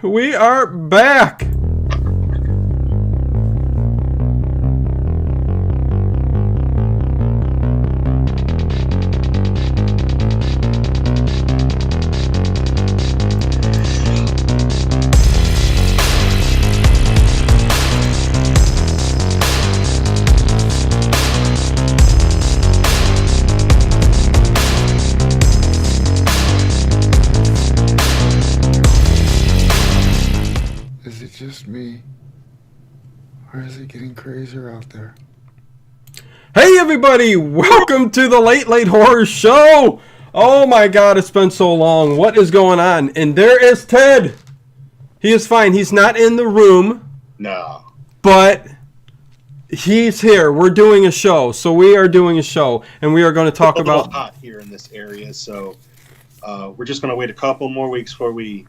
We are back. Just me, or is it getting crazier out there? Hey everybody, welcome to the Late Horror Show. Oh my god, it's been so long. What is going on? And there is Ted. He is fine. He's not in the room. No. But he's here. We're doing a show. So we are doing a show, and we are going to talk about... It's hot here in this area, so we're just going to wait a couple more weeks before we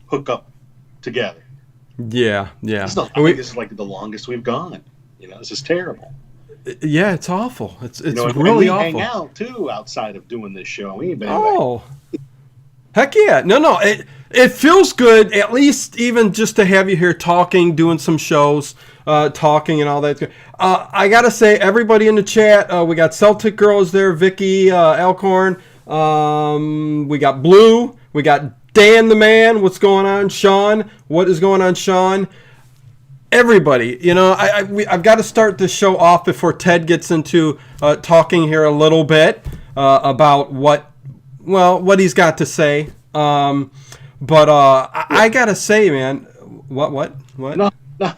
hook up together. Yeah. This is like the longest we've gone. This is terrible. Yeah, it's awful. It's really we awful. Hang out too outside of doing this show. Oh, heck yeah! No, it feels good. At least even just to have you here talking, doing some shows, talking and all that. I gotta say, everybody in the chat, we got Celtic Girls there, Vicky, Alcorn. We got Blue. We got Dan the Man, what's going on? Sean, what is going on, Sean? Everybody, I've got to start this show off before Ted gets into talking here a little bit about what he's got to say. But I gotta say, man, what? No. No.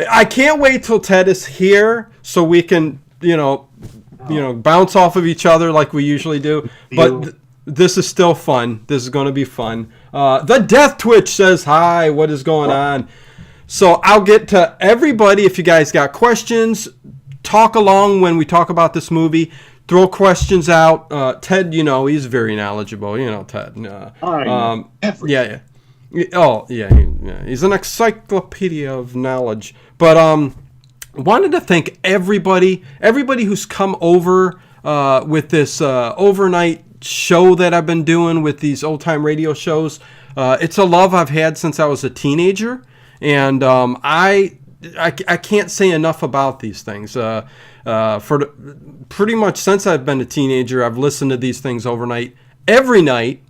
I can't wait till Ted is here so we can, bounce off of each other like we usually do. But this is still fun. This is going to be fun. The Death Twitch says hi. What is going on? So I'll get to everybody. If you guys got questions, talk along when we talk about this movie. Throw questions out. Ted, he's very knowledgeable. Ted. Yeah. Oh, yeah. He's an encyclopedia of knowledge. But wanted to thank everybody who's come over with this overnight show that I've been doing with these old time radio shows. It's a love I've had since I was a teenager, and I can't say enough about these things. Pretty much since I've been a teenager, I've listened to these things overnight, every night,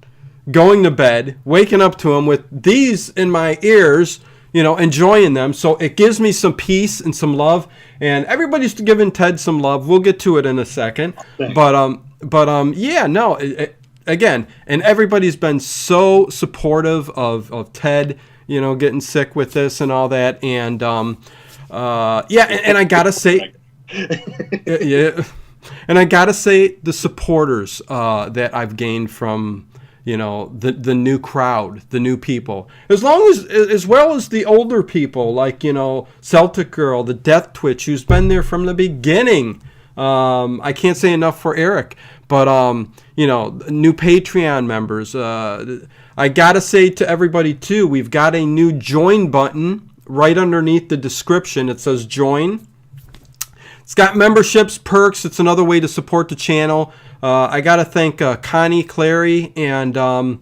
going to bed, waking up to them with these in my ears, enjoying them. So it gives me some peace and some love, and everybody's giving Ted some love. We'll get to it in a second. Again, and everybody's been so supportive of Ted, getting sick with this and all that, and and I gotta say, and I gotta say, the supporters that I've gained from the new crowd, the new people, as well as the older people like Celtic Girl, the Death Twitch, who's been there from the beginning. I can't say enough for Eric, but new Patreon members. I gotta say to everybody too, we've got a new join button right underneath the description. It says join. It's got memberships, perks. It's another way to support the channel. I gotta thank Connie Clary and Dalton.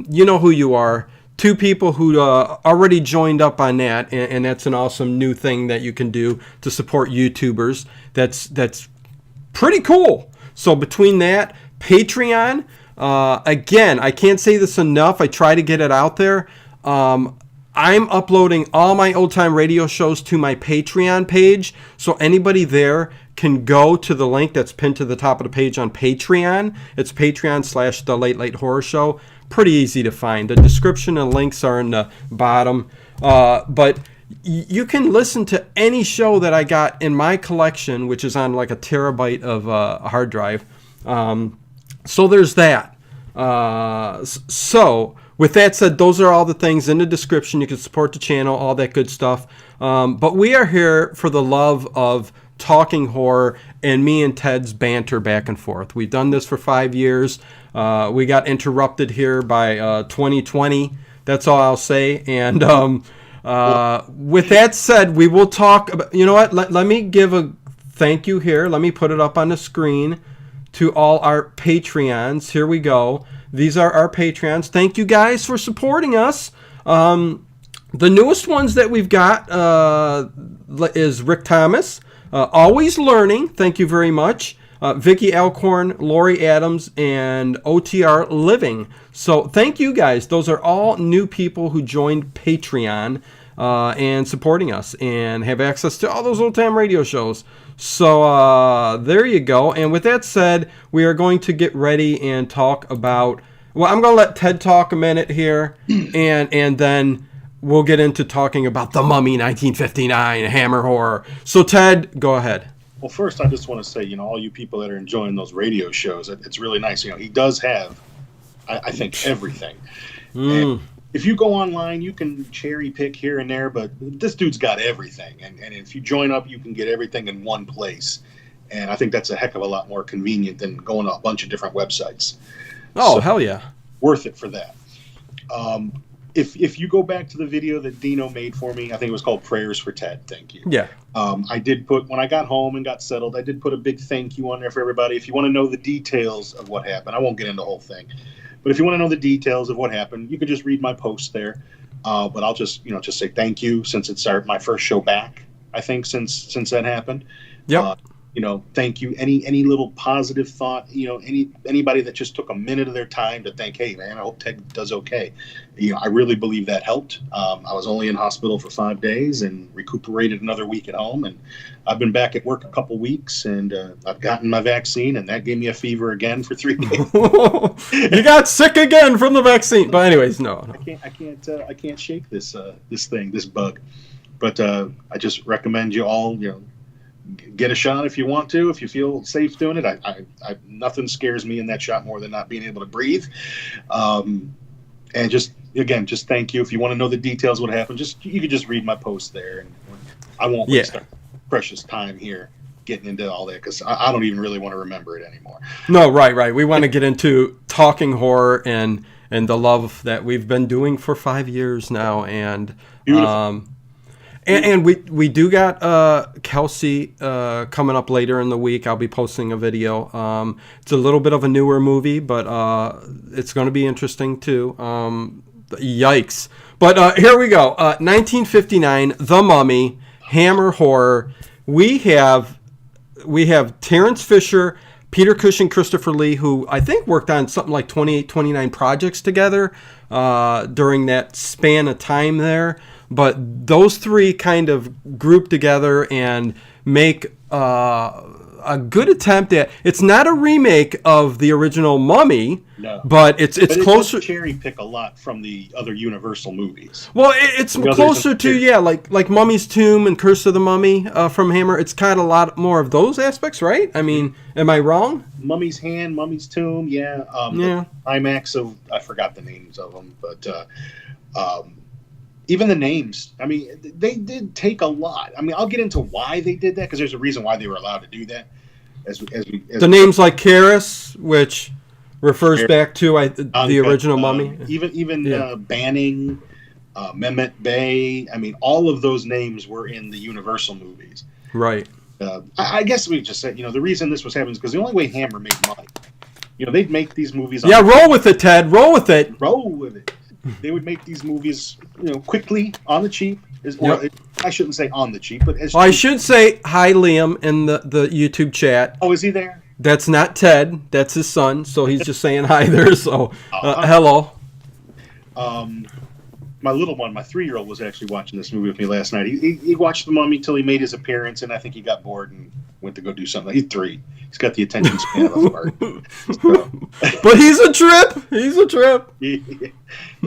You know who you are. Two people who already joined up on that, and that's an awesome new thing that you can do to support YouTubers. That's pretty cool. So between that, Patreon, again, I can't say this enough. I try to get it out there. I'm uploading all my old-time radio shows to my Patreon page, so anybody there can go to the link that's pinned to the top of the page on Patreon. It's Patreon/The Late Horror Show. Pretty easy to find. The description and links are in the bottom. But you can listen to any show that I got in my collection, which is on like a terabyte of a hard drive. So there's that. So with that said, those are all the things in the description. You can support the channel, all that good stuff. But we are here for the love of talking horror and me and Ted's banter back and forth. We've done this for 5 years. We got interrupted here by 2020. That's all I'll say. And with that said, we will talk about, you know what? Let me give a thank you here. Let me put it up on the screen to all our Patreons. Here we go. These are our Patreons. Thank you guys for supporting us. The newest ones that we've got is Rick Thomas, Always Learning. Thank you very much. Vicky Alcorn, Lori Adams, and OTR Living. So thank you guys. Those are all new people who joined Patreon and supporting us and have access to all those old time radio shows. So there you go. And with that said, we are going to get ready and talk about... Well, I'm going to let Ted talk a minute here, and then we'll get into talking about The Mummy 1959, Hammer Horror. So Ted, go ahead. Well, first, I just want to say, all you people that are enjoying those radio shows, it's really nice. He does have, I think, everything. And if you go online, you can cherry pick here and there, but this dude's got everything. And if you join up, you can get everything in one place. And I think that's a heck of a lot more convenient than going to a bunch of different websites. Oh, so, hell yeah. Worth it for that. If you go back to the video that Dino made for me, I think it was called Prayers for Ted. Thank you. Yeah. I did put, when I got home and got settled, I did put a big thank you on there for everybody. If you want to know the details of what happened, I won't get into the whole thing. But if you want to know the details of what happened, you can just read my post there. But I'll just say thank you, since it's my first show back, I think, since that happened. Yep. Thank you. Any little positive thought, anybody that just took a minute of their time to think, hey, man, I hope Ted does okay. I really believe that helped. I was only in hospital for 5 days and recuperated another week at home. And I've been back at work a couple weeks, and I've gotten my vaccine, and that gave me a fever again for 3 days. You got sick again from the vaccine. But anyways, no. I can't shake this bug. But I just recommend you all, get a shot if you want to, if you feel safe doing it. I nothing scares me in that shot more than not being able to breathe. And just thank you. If you want to know the details of what happened, you could just read my post there, and I won't waste our precious time here getting into all that, because I don't even really want to remember it anymore. No, right. We want to get into talking horror and the love that we've been doing for 5 years now, and beautiful. And we do got Kelsey coming up later in the week. I'll be posting a video. It's a little bit of a newer movie, but it's going to be interesting too. Yikes. But here we go. 1959, The Mummy, Hammer Horror. We have Terrence Fisher, Peter Cushing, Christopher Lee, who I think worked on something like 28, 29 projects together during that span of time there. But those three kind of group together and make a good attempt at. It's not a remake of the original Mummy, no, but it's closer. It does cherry pick a lot from the other Universal movies. Well, it's closer to like Mummy's Tomb and Curse of the Mummy from Hammer. It's kind of a lot more of those aspects, right? I mean, am I wrong? Mummy's Hand, Mummy's Tomb, yeah. The IMAX of, I forgot the names of them, but even the names, I mean, they did take a lot. I mean, I'll get into why they did that, because there's a reason why they were allowed to do that. Names like Karis, which refers back to the original Mummy. Even Banning, Mehmet Bey. I mean, all of those names were in the Universal movies. Right. I guess we just said, the reason this was happening is because the only way Hammer made money, they'd make these movies. Roll with it, Ted. Roll with it. Roll with it. They would make these movies, quickly, on the cheap. I shouldn't say on the cheap, but as cheap. I should say hi, Liam, in the YouTube chat. Oh, is he there? That's not Ted. That's his son. So he's just saying hi there. So hello. My little one, my 3-year-old, was actually watching this movie with me last night. He watched The Mummy till he made his appearance, and I think he got bored and went to go do something. He's 3. He's got the attention span of a spark. So. But he's a trip. He's a trip. The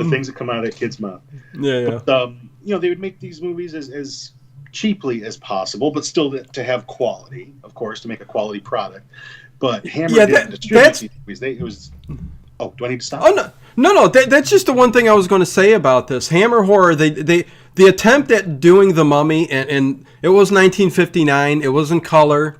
things that come out of that kid's mouth. Yeah. But, they would make these movies as cheaply as possible, but still to have quality, of course, to make a quality product. But Hammer didn't distribute these movies. Oh, do I need to stop? Oh, no. That's just the one thing I was going to say about this. Hammer Horror, the attempt at doing The Mummy, and it was 1959. It was in color.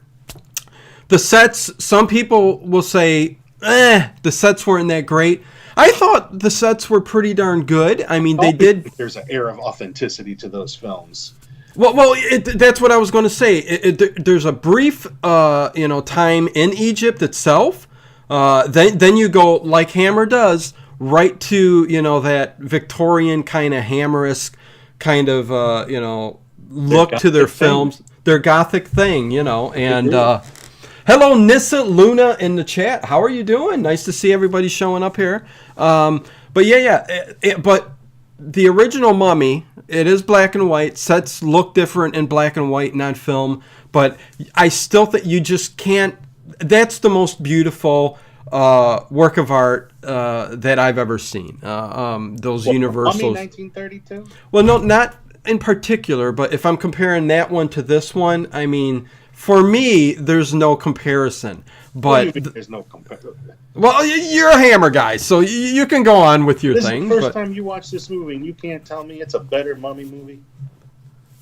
The sets, some people will say, the sets weren't that great. I thought the sets were pretty darn good. I mean, they did. There's an air of authenticity to those films. Well, that's what I was going to say. There's a brief, time in Egypt itself, Then you go, like Hammer does, right to, that Victorian kind of Hammer-esque kind of, look to their films. Their gothic thing, and hello, Nissa Luna in the chat. How are you doing? Nice to see everybody showing up here. But but the original Mummy, it is black and white. Sets look different in black and white, not film. But I still think you just can't. That's the most beautiful work of art that I've ever seen. Those Universals. Mummy 1932? Well, no, not in particular, but if I'm comparing that one to this one, I mean, for me, there's no comparison. But there's no comparison. Well, you're a Hammer guy, so you can go on with your thing. This is the first time you watch this movie, and you can't tell me it's a better Mummy movie?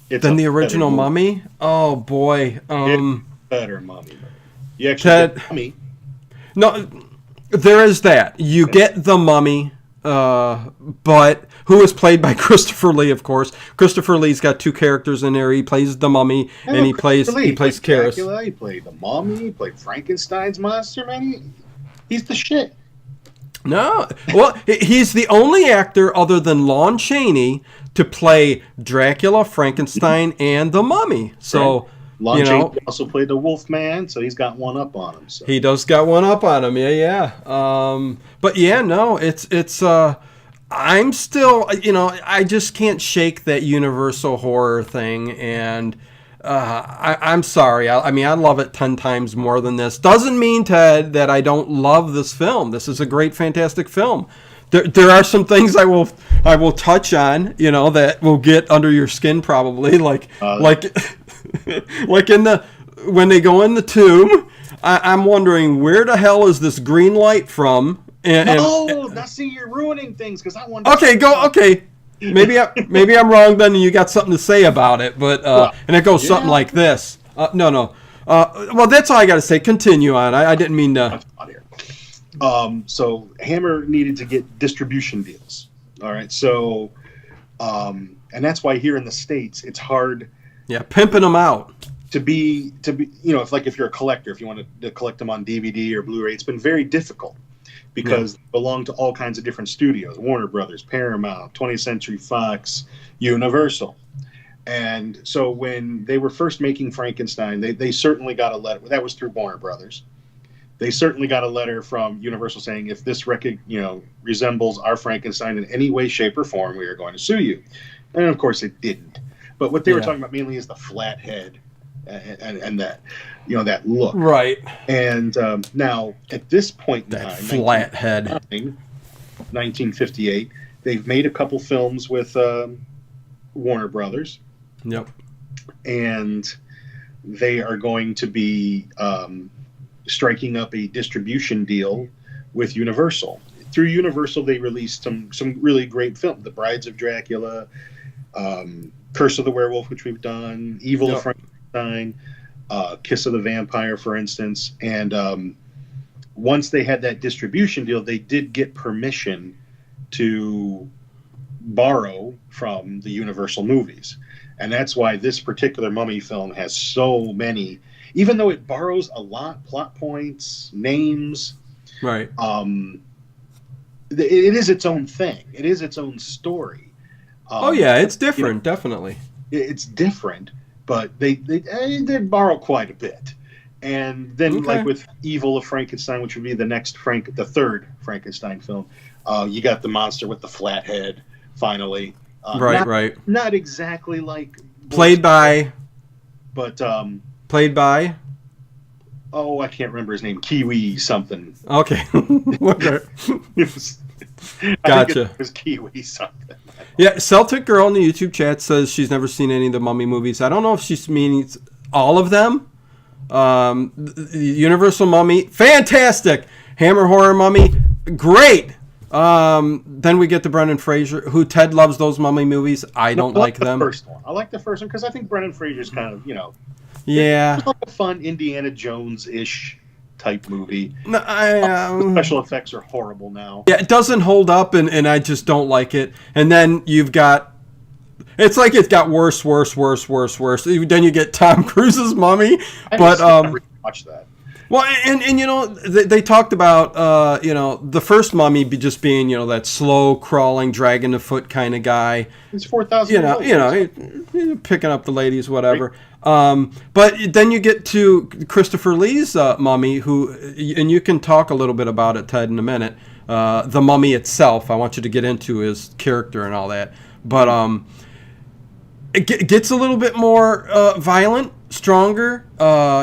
Than the original Mummy? Oh, boy. It's a better Mummy movie. You actually get Mummy. No, there is that. You get the Mummy, but who is played by Christopher Lee, of course. Christopher Lee's got two characters in there. He plays the Mummy, and he plays Karis. Dracula, he played the Mummy, he played Frankenstein's monster, man. He's the shit. No, well, he's the only actor other than Lon Chaney to play Dracula, Frankenstein, and the Mummy. So. Right. Lon Chaney also played the Wolfman, so he's got one up on him. So. He does got one up on him, yeah. But yeah, no, it's. I'm still, I just can't shake that Universal horror thing, and I'm sorry. I mean, I love it 10 times more than this. Doesn't mean, Ted, that I don't love this film. This is a great, fantastic film. There are some things I will touch on, that will get under your skin probably, like when they go in the tomb. I'm wondering, where the hell is this green light from? Now see, you're ruining things because I want. Okay. Maybe I'm wrong then, and you got something to say about it. But and it goes something like this. No. Well, that's all I got to say. Continue on. I didn't mean to. So Hammer needed to get distribution deals. All right. So, and that's why here in the States it's hard. Yeah, pimping them out. To be, if you're a collector, if you want to collect them on DVD or Blu-ray, it's been very difficult because they belong to all kinds of different studios: Warner Brothers, Paramount, 20th Century Fox, Universal. And so when they were first making Frankenstein, they certainly got a letter. That was through Warner Brothers. They certainly got a letter from Universal saying, if this record, resembles our Frankenstein in any way, shape, or form, we are going to sue you. And of course, it didn't. But what they were talking about mainly is the flat head and that, that look. Right. And now, at this point in that time, flat head, 1958, they've made a couple films with Warner Brothers. Yep. And they are going to be striking up a distribution deal with Universal. Through Universal, they released some really great films: The Brides of Dracula, Curse of the Werewolf, which we've done, Evil of Frankenstein, Kiss of the Vampire, for instance. And once they had that distribution deal, they did get permission to borrow from the Universal movies. And that's why this particular Mummy film has so many, even though it borrows a lot, plot points, names. Right. It is its own thing. It is its own story. It's different, definitely. It's different, but they borrow quite a bit. And then, like with Evil of Frankenstein, which would be the third Frankenstein film, you got the monster with the flat head. Finally, right. Not exactly like played by. Oh, I can't remember his name. Kiwi something. Okay. Gotcha. It was Kiwi something. Yeah, Celtic Girl in the YouTube chat says she's never seen any of the Mummy movies. I don't know if she's meaning all of them. The Universal Mummy, fantastic. Hammer Horror Mummy, great. Then we get to Brendan Fraser, who Ted loves those Mummy movies. I don't like them. First one. I like the first one because I think Brendan Fraser's kind of, yeah, it's like a fun Indiana Jones-ish type movie. No, the special effects are horrible now. Yeah, it doesn't hold up, and I just don't like it. And then you've got, it's like it got worse. Then you get Tom Cruise's Mummy. I watch that. Well, and you know, they talked about, you know, the first mummy just being, you know, that slow crawling, dragging the foot kind of guy. It's 4,000 You years know, old. picking up the ladies, whatever. But then you get to Christopher Lee's mummy, who, and you can talk a little bit about it, Ted, in a minute. The mummy itself, I want you to get into his character and all that. But it gets a little bit more violent, stronger,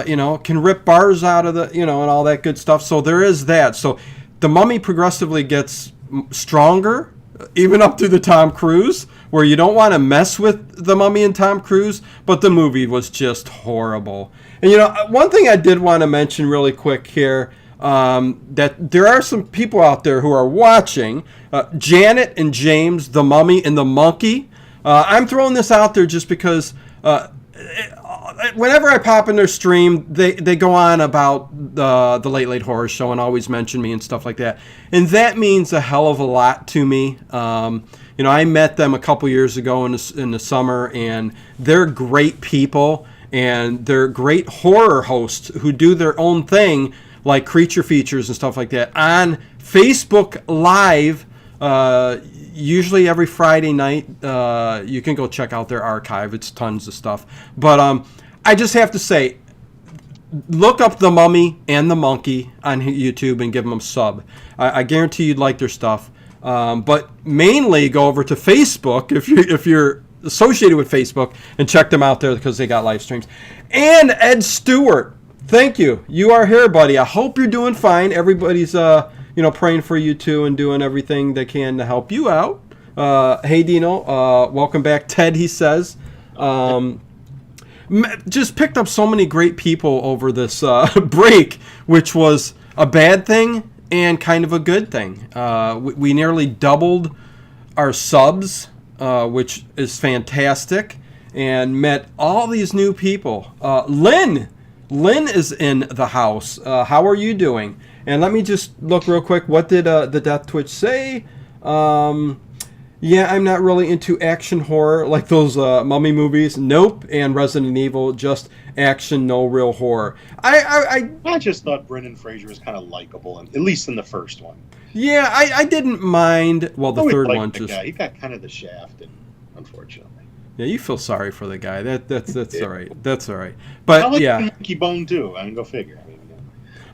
you know, can rip bars out of the, you know, and all that good stuff. So there is that. So the mummy progressively gets stronger, even up to the Tom Cruise, where you don't want to mess with the mummy and Tom Cruise, but the movie was just horrible. And, you know, one thing I did want to mention really quick here, that there are some people out there who are watching, Janet and James, the mummy and the monkey. I'm throwing this out there just because whenever I pop in their stream, they go on about the Late Late Horror Show and always mention me and stuff like that. And that means a hell of a lot to me. You know, I met them a couple years ago in the summer, and they're great people, and they're great horror hosts who do their own thing, like creature features and stuff like that, on Facebook Live. Usually every Friday night. You can go check out their archive. It's tons of stuff. But I just have to say, look up The Mummy and the Monkey on YouTube and give them a sub. I guarantee you'd like their stuff. But mainly go over to Facebook if you're associated with Facebook and check them out there because they got live streams. And Ed Stewart, thank you. You are here, buddy. I hope you're doing fine. Everybody's you know, praying for you too and doing everything they can to help you out. Hey Dino, welcome back. Ted, he says, just picked up so many great people over this break, which was a bad thing and kind of a good thing. We nearly doubled our subs, which is fantastic, and met all these new people. Lynn is in the house. How are you doing? And let me just look real quick. What did the Death Twitch say? Yeah, I'm not really into action horror like those mummy movies. Nope. And Resident Evil, just action, no real horror. I just thought Brendan Fraser was kind of likable, at least in the first one. Yeah, I didn't mind. Well, the third one just... Guy. He got kind of the shaft, unfortunately. Yeah, you feel sorry for the guy. That's all right. That's all right. But I like yeah, Monkey Bone too. I can go figure. I mean,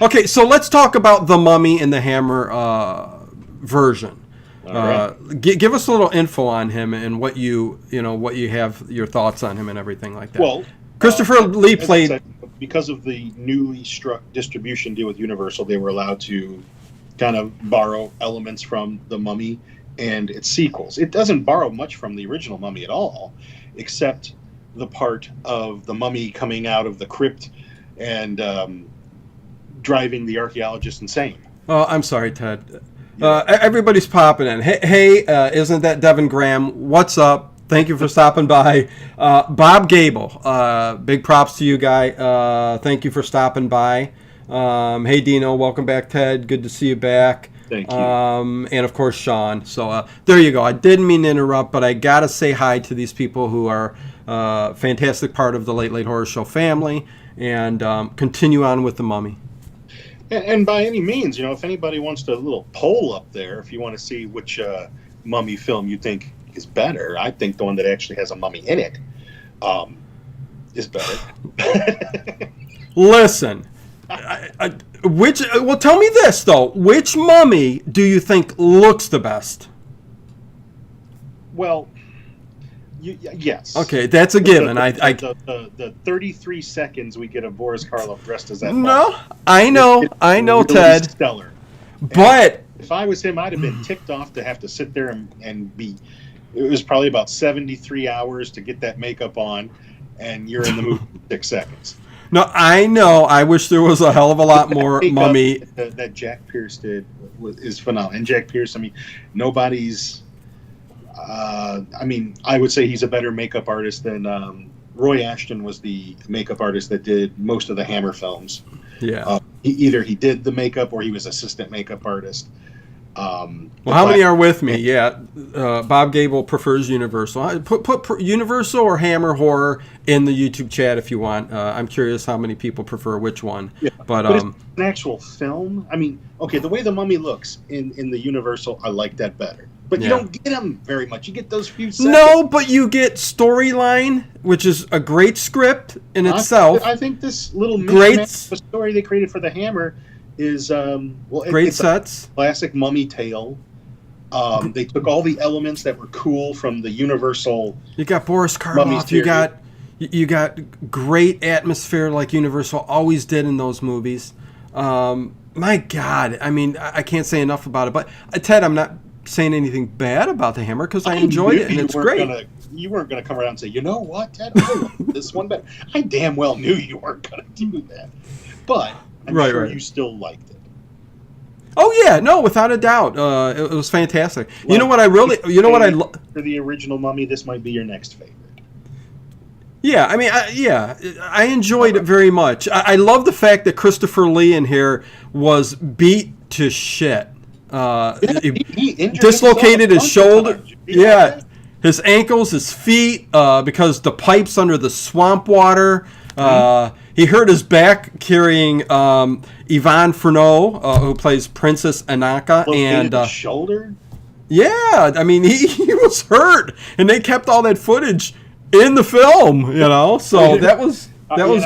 okay, so let's talk about the Mummy and the Hammer version. Right. Give us a little info on him and what you have your thoughts on him and everything like that. Well, Christopher Lee as I played said, because of the newly struck distribution deal with Universal. They were allowed to kind of borrow elements from the Mummy and its sequels. It doesn't borrow much from the original Mummy at all, except the part of the Mummy coming out of the crypt and driving the archaeologist insane. Oh, I'm sorry, Ted. Everybody's popping in. Hey, isn't that Devin Graham? What's up? Thank you for stopping by. Bob Gable, big props to you, guy. Thank you for stopping by. Hey, Dino, welcome back, Ted. Good to see you back. Thank you. And, of course, Sean. So there you go. I didn't mean to interrupt, but I got to say hi to these people who are fantastic part of the Late Late Horror Show family, and continue on with the Mummy. And by any means, if anybody wants to, a little poll up there, if you want to see which Mummy film you think is better, I think the one that actually has a mummy in it is better. Listen, well, tell me this, though. Which mummy do you think looks the best? Well, yes. Okay, that's a given. The 33 seconds we get of Boris Karloff dressed as that. No, I know, really Ted. Stellar. But and if I was him, I'd have been ticked off to have to sit there and be. It was probably about 73 hours to get that makeup on, and you're in the movie in 6 seconds. No, I know. I wish there was a hell of a lot more mummy. That Jack Pierce did is phenomenal. And Jack Pierce, nobody's. I would say he's a better makeup artist than Roy Ashton was the makeup artist that did most of the Hammer films. Yeah. Either he did the makeup or he was assistant makeup artist. Well, how many are with me? Yeah, Bob Gable prefers Universal. Put Universal or Hammer Horror in the YouTube chat if you want. I'm curious how many people prefer which one. Yeah, but it's an actual film. I mean, okay, the way the Mummy looks in the Universal, I like that better. But you don't get them very much. You get those few seconds. No, but you get storyline, which is a great script in itself. I think this little great story they created for the Hammer is great sets. A classic mummy tale. They took all the elements that were cool from the Universal. You got Boris Karloff. You got great atmosphere like Universal always did in those movies. My God, I mean, I can't say enough about it. But Ted, I'm not saying anything bad about the Hammer because I enjoyed it and it's great. You weren't going to come around and say, you know what, Ted, I like this one better. I damn well knew you weren't going to do that, but I'm sure you still liked it. Oh yeah, no, without a doubt, it was fantastic. Well, you know what I really, for the original Mummy, this might be your next favorite. Yeah, I mean, I enjoyed it very much. I love the fact that Christopher Lee in here was beat to shit. He dislocated his shoulder. Yeah, his ankles, his feet, because the pipes under the swamp water. He hurt his back carrying Yvonne Furneaux, who plays Princess Anaka, and shoulder. Yeah, I mean he was hurt, and they kept all that footage in the film. So that was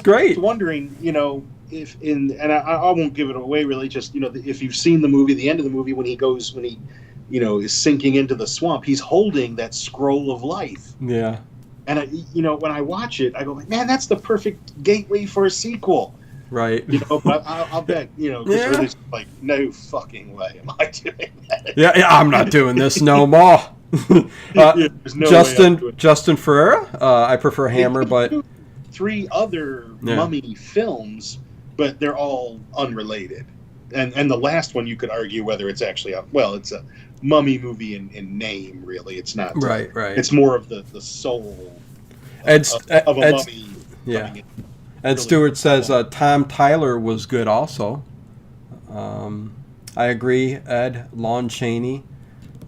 great. I was wondering, and I won't give it away really. Just if you've seen the movie, the end of the movie when he is sinking into the swamp, he's holding that scroll of life. Yeah. And when I watch it, I go, man, that's the perfect gateway for a sequel. Right. But I'll bet, Chris like, no fucking way am I doing that. Yeah, I'm not doing this no more. Justin Ferreira. I prefer Hammer, but 3 other Mummy films, but they're all unrelated. And the last one, you could argue whether it's actually it's a Mummy movie in name. Really, it's not. Right. It's more of the soul of a mummy. Yeah. Ed Stewart says Tom Tyler was good also. I agree. Ed, Lon Chaney.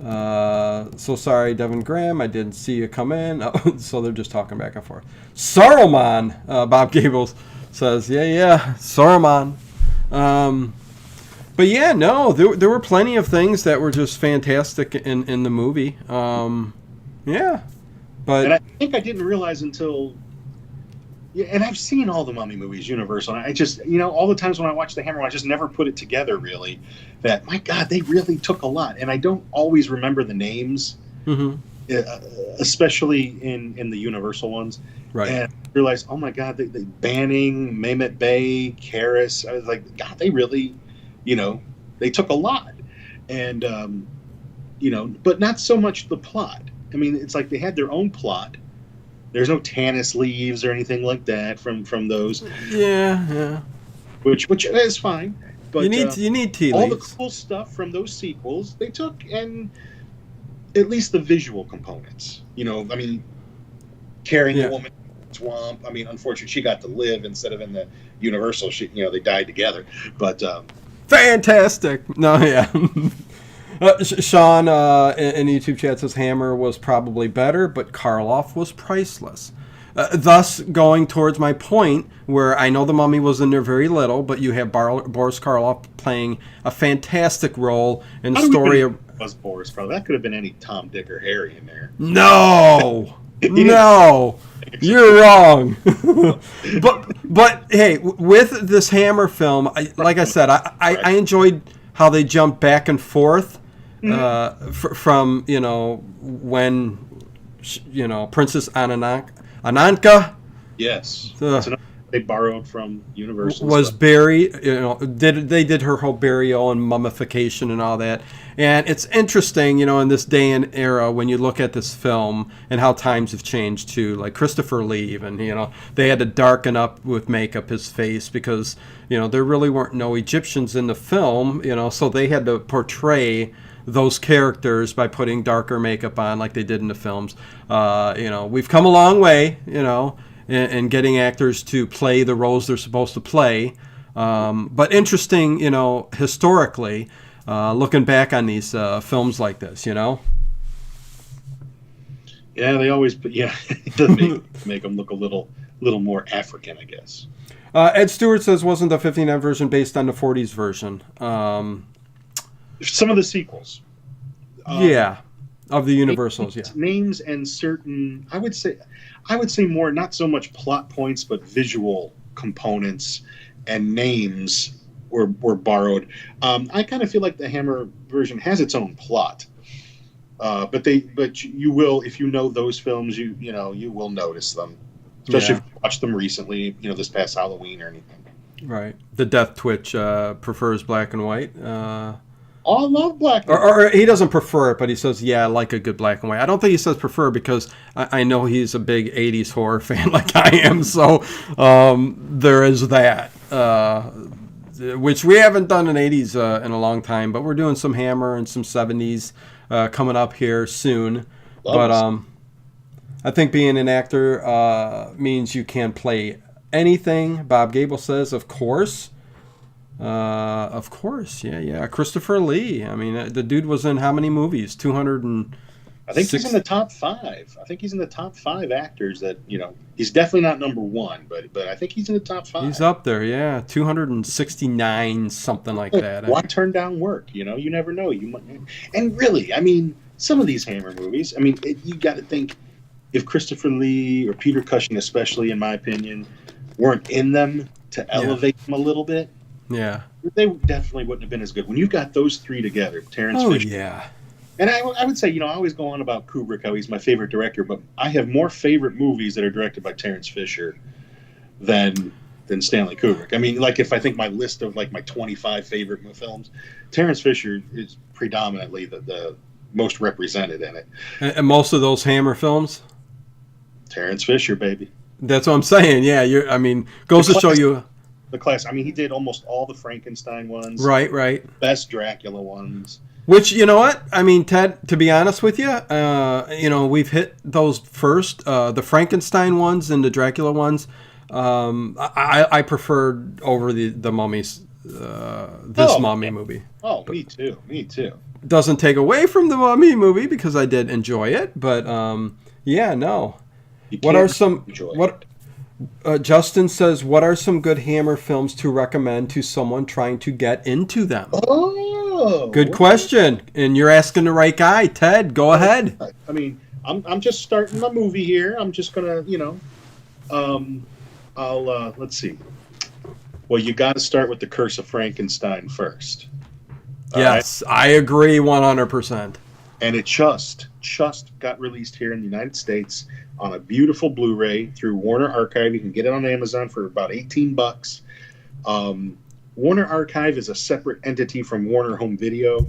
So sorry, Devin Graham. I didn't see you come in. So they're just talking back and forth. Saruman, Bob Gables says, yeah, Saruman. But yeah, no, there were plenty of things that were just fantastic in the movie. Yeah, but and I think I didn't realize until. Yeah, and I've seen all the Mummy movies, Universal, and I just, all the times when I watch The Hammer, I just never put it together, really, that, my God, they really took a lot. And I don't always remember the names, especially in the Universal ones. Right. And I realized, oh, my God, they Banning, Mehmet Bey, Karras, I was like, God, they really, they took a lot. And, but not so much the plot. I mean, it's like they had their own plot. There's no Tanis leaves or anything like that from those. Yeah. Which is fine. But you need tea leaves. All the cool stuff from those sequels they took, and at least the visual components. Carrying the woman in the swamp. I mean, unfortunately, she got to live instead of in the Universal. They died together. But fantastic. No, yeah. Sean in the YouTube chat says Hammer was probably better, but Karloff was priceless. Thus, going towards my point, where I know the Mummy was in there very little, but you have Boris Karloff playing a fantastic role in the story of. Was Boris Karloff? That could have been any Tom, Dick, or Harry in there. No, no, you're wrong. but hey, with this Hammer film, like I said, I enjoyed how they jumped back and forth. From when Princess Ananka yes they borrowed from Universal was buried, they did her whole burial and mummification and all that. And it's interesting, in this day and era when you look at this film and how times have changed too. Like Christopher Lee even, they had to darken up with makeup his face because there really weren't no Egyptians in the film, so they had to portray those characters by putting darker makeup on like they did in the films. We've come a long way, in getting actors to play the roles they're supposed to play. But interesting, historically, looking back on these films like this, you know? Yeah, they always, but yeah, it does make them look a little more African, I guess. Ed Stewart says, wasn't the 59 version based on the 40s version? Some of the sequels. Yeah, of the Universals, yeah. Names and certain, I would say more, not so much plot points, but visual components and names were borrowed. I kind of feel like the Hammer version has its own plot. But you will, if you know those films, you will notice them, especially if you watch them recently, this past Halloween or anything. Right. The Death Twitch prefers black and white. I love black and white. Or he doesn't prefer it, but he says, yeah, I like a good black and white. I don't think he says prefer because I know he's a big 80s horror fan like I am, so there is that. Which we haven't done in 80s in a long time, but we're doing some Hammer and some 70s coming up here soon. But I think being an actor means you can play anything. Bob Gable says, of course. Yeah. Christopher Lee. I mean, the dude was in how many movies? 200 I think he's in the top 5. I think he's in the top 5 actors that, he's definitely not number 1, but I think he's in the top 5. He's up there, yeah. 269, something like that. Why turn down work? You never know. You might, and really, I mean, some of these Hammer movies, I mean, you got to think if Christopher Lee or Peter Cushing, especially in my opinion, weren't in them to elevate them a little bit, they definitely wouldn't have been as good. When you got those three together, Terrence Fisher. Yeah. And I would say, I always go on about Kubrick, how he's my favorite director, but I have more favorite movies that are directed by Terrence Fisher than Stanley Kubrick. I mean, like if I think my list of like my 25 favorite films, Terrence Fisher is predominantly the most represented in it. And most of those Hammer films? Terrence Fisher, baby. That's what I'm saying. Yeah, goes to show you. The class. I mean, he did almost all the Frankenstein ones. Right. Best Dracula ones. Which, you know what? I mean, Ted, to be honest with you, we've hit those first. The Frankenstein ones and the Dracula ones, I preferred over the Mummies, Mummy movie. Oh, me too. Doesn't take away from the Mummy movie because I did enjoy it, but Justin says, what are some good Hammer films to recommend to someone trying to get into them? Good question, and you're asking the right guy. Ted, go ahead. I mean, I'm just starting my movie here. I'm just gonna, let's see. Well, you got to start with the Curse of Frankenstein first. Yes, right? I agree 100%. And it just got released here in the United States on a beautiful Blu-ray through Warner Archive. You can get it on Amazon for about $18. Warner Archive is a separate entity from Warner Home Video.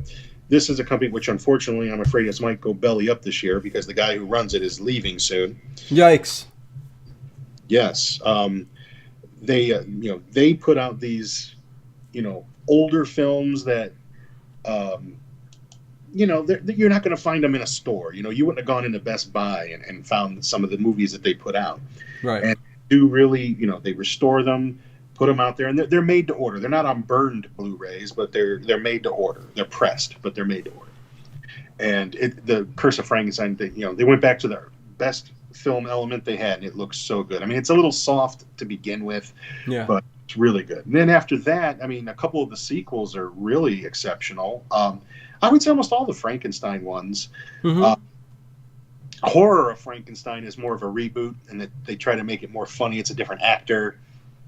This is a company which, unfortunately, I'm afraid it might go belly up this year because the guy who runs it is leaving soon. Yikes! Yes, they put out these, older films that, you're not going to find them in a store. You wouldn't have gone into Best Buy and found some of the movies that they put out. Right. And do really, they restore them. Put them out there, and they're made to order. They're not on burned Blu-rays, but they're made to order. They're pressed, but they're made to order. And the Curse of Frankenstein, they went back to their best film element they had, and it looks so good. I mean, it's a little soft to begin with, but it's really good. And then after that, I mean, a couple of the sequels are really exceptional. I would say almost all the Frankenstein ones. Mm-hmm. Horror of Frankenstein is more of a reboot, and that they try to make it more funny. It's a different actor.